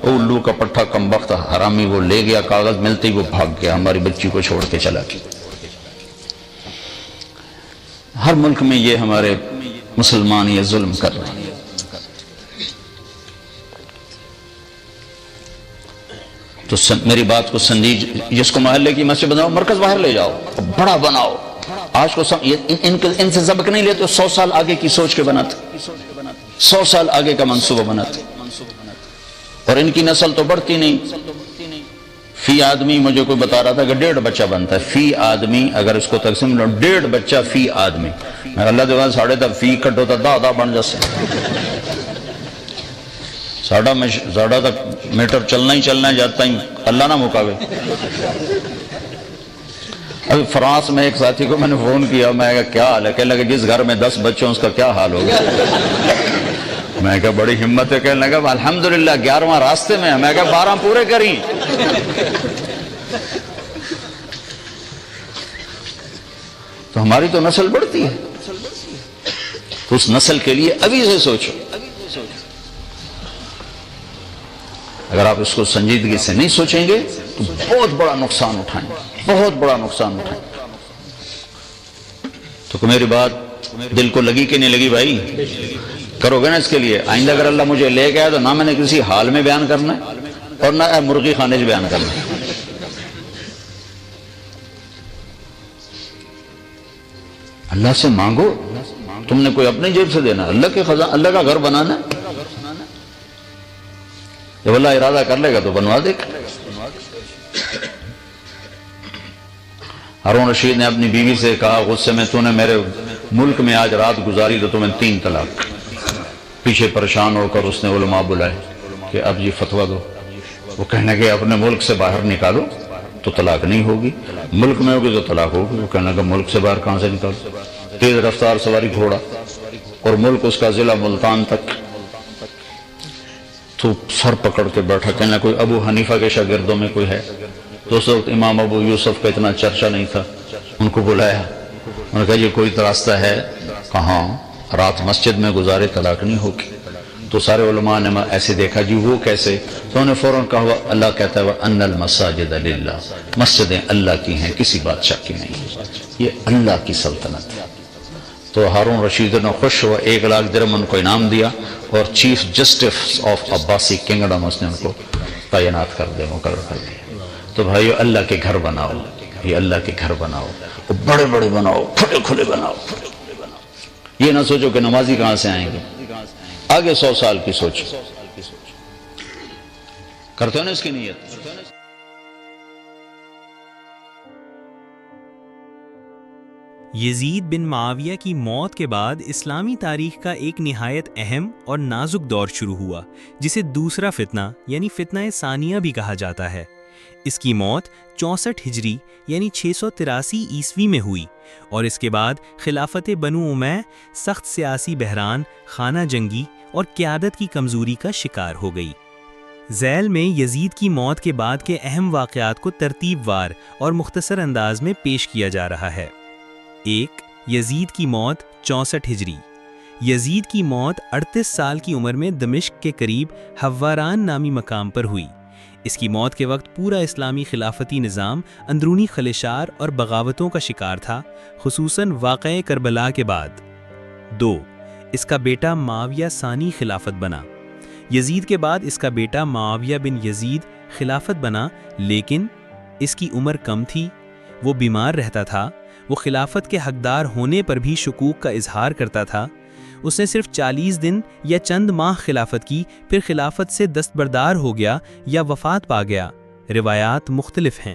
الو کا پٹھا کم وقت حرامی وہ لے گیا، کاغذ ملتے ہی وہ بھاگ گیا، ہماری بچی کو چھوڑ کے چلا گیا۔ ہر ملک میں یہ ہمارے مسلمان یہ ظلم کر رہے ہیں۔ تو میری بات کو سمجھیے، جس کو محلے کی مسجد بناؤ، مرکز باہر لے جاؤ، بڑا بناؤ۔ آج کو ان سے سبق نہیں لیتے، 100 سال آگے کی سوچ کے بناتے، 100 سال آگے کا منصوبہ بناتے، اور ان کی نسل تو بڑھتی نہیں، فی آدمی مجھے کوئی بتا رہا تھا کہ 1.5 بچہ بنتا ہے فی آدمی، اگر اس کو تقسیم لو 1.5 بچہ فی آدمی، میں اللہ دیوان ساڑھے تک فی کٹ ہوتا دا بن جیسے ساڑھا تک میٹر چلنا ہی جاتا ہی اللہ نہ مکاوے۔ ابھی فرانس میں ایک ساتھی کو میں نے فون کیا، میں کہا کیا حال ہے؟ کہنے لگا جس گھر میں 10 بچوں اس کا کیا حال ہوگا۔ میں کہا بڑی ہمت ہے، کہنے لگا الحمدللہ 11واں راستے میں ہے۔ میں کہا 12 پورے کریں۔ تو ہماری تو نسل بڑھتی ہے، تو اس نسل کے لیے ابھی سے سوچو۔ اگر آپ اس کو سنجیدگی سے نہیں سوچیں گے تو بہت بڑا نقصان اٹھائیں، بہت بڑا نقصان اٹھائیں۔ تو میری بات دل کو لگی کہ نہیں لگی بھائی؟ کرو گے نا اس کے لیے؟ آئندہ اگر اللہ مجھے لے گیا تو نہ میں نے کسی حال میں بیان کرنا ہے اور نہ مرغی خانے سے بیان کرنا ہے۔ اللہ سے مانگو، تم نے کوئی اپنی جیب سے دینا، اللہ کے خزانہ، اللہ کا گھر بنانا ہے۔ جب اللہ ارادہ کر لے گا تو بنوا دے گا۔ ہارون رشید نے اپنی بیوی سے کہا غصے میں، تو نے میرے ملک میں آج رات گزاری تو تمہیں 3 طلاق۔ پیچھے پریشان ہو کر اس نے علماء بلائے کہ اب یہ فتویٰ دو۔ وہ کہنے کہ اپنے ملک سے باہر نکالو تو طلاق نہیں ہوگی، ملک میں ہوگی تو طلاق ہوگی۔ وہ کہنے کہ ملک سے باہر کہاں سے نکالو؟ تیز رفتار سواری گھوڑا، اور ملک اس کا ضلع ملتان تک۔ تو سر پکڑ کے بیٹھا، کہنا کوئی ابو حنیفہ کے شاگردوں میں کوئی ہے؟ تو اس وقت امام ابو یوسف کا اتنا چرچا نہیں تھا۔ ان کو بلایا، انہوں نے کہا یہ کوئی راستہ ہے؟ کہاں؟ رات مسجد میں گزارے طلاق نہیں ہوگی۔ تو سارے علماء نے ایسے دیکھا جی وہ کیسے؟ تو انہوں نے فوراً کہا اللہ کہتا ہے وَأَنَّ الْمَسَاجِدَ لِلَّهِ، مسجدیں اللہ کی ہیں، کسی بادشاہ کی نہیں، یہ اللہ کی سلطنت ہے۔ تو ہارون رشید نے خوش ہوا، 1,00,000 درہم ان کو انعام دیا، اور chief justice of Abbasi kingdom اس نے ان کو تعینات کر دیا، مقرر کر دیا۔ تو بھائیو اللہ کے گھر بناؤ، یہ اللہ کے گھر بناؤ، بڑے بڑے بناؤ، کھلے کھلے بناؤ۔ یہ نہ سوچو کہ نمازی کہاں سے آئیں گے، آگے 100 سال کی سوچ کرتے ہو نا اس کی نیت۔ یزید بن معاویہ کی موت کے بعد اسلامی تاریخ کا ایک نہایت اہم اور نازک دور شروع ہوا، جسے دوسرا فتنہ یعنی فتنہ ثانیہ بھی کہا جاتا ہے۔ اس کی موت 64 ہجری یعنی 683 عیسوی میں ہوئی، اور اس کے بعد خلافت بنو امیہ سخت سیاسی بحران، خانہ جنگی اور قیادت کی کمزوری کا شکار ہو گئی۔ ذیل میں یزید کی موت کے بعد کے اہم واقعات کو ترتیب وار اور مختصر انداز میں پیش کیا جا رہا ہے۔ 1. یزید کی موت 64 ہجری۔ یزید کی موت 38 سال کی عمر میں دمشق کے قریب حواران نامی مقام پر ہوئی۔ اس کی موت کے وقت پورا اسلامی خلافتی نظام اندرونی خلشار اور بغاوتوں کا شکار تھا، خصوصاً واقعہ کربلا کے بعد۔ 2. اس کا بیٹا معاویہ ثانی خلافت بنا۔ یزید کے بعد اس کا بیٹا معاویہ بن یزید خلافت بنا، لیکن اس کی عمر کم تھی، وہ بیمار رہتا تھا، وہ خلافت کے حقدار ہونے پر بھی شکوک کا اظہار کرتا تھا۔ اس نے صرف 40 دن یا چند ماہ خلافت کی، پھر خلافت سے دستبردار ہو گیا یا وفات پا گیا۔ روایات مختلف ہیں۔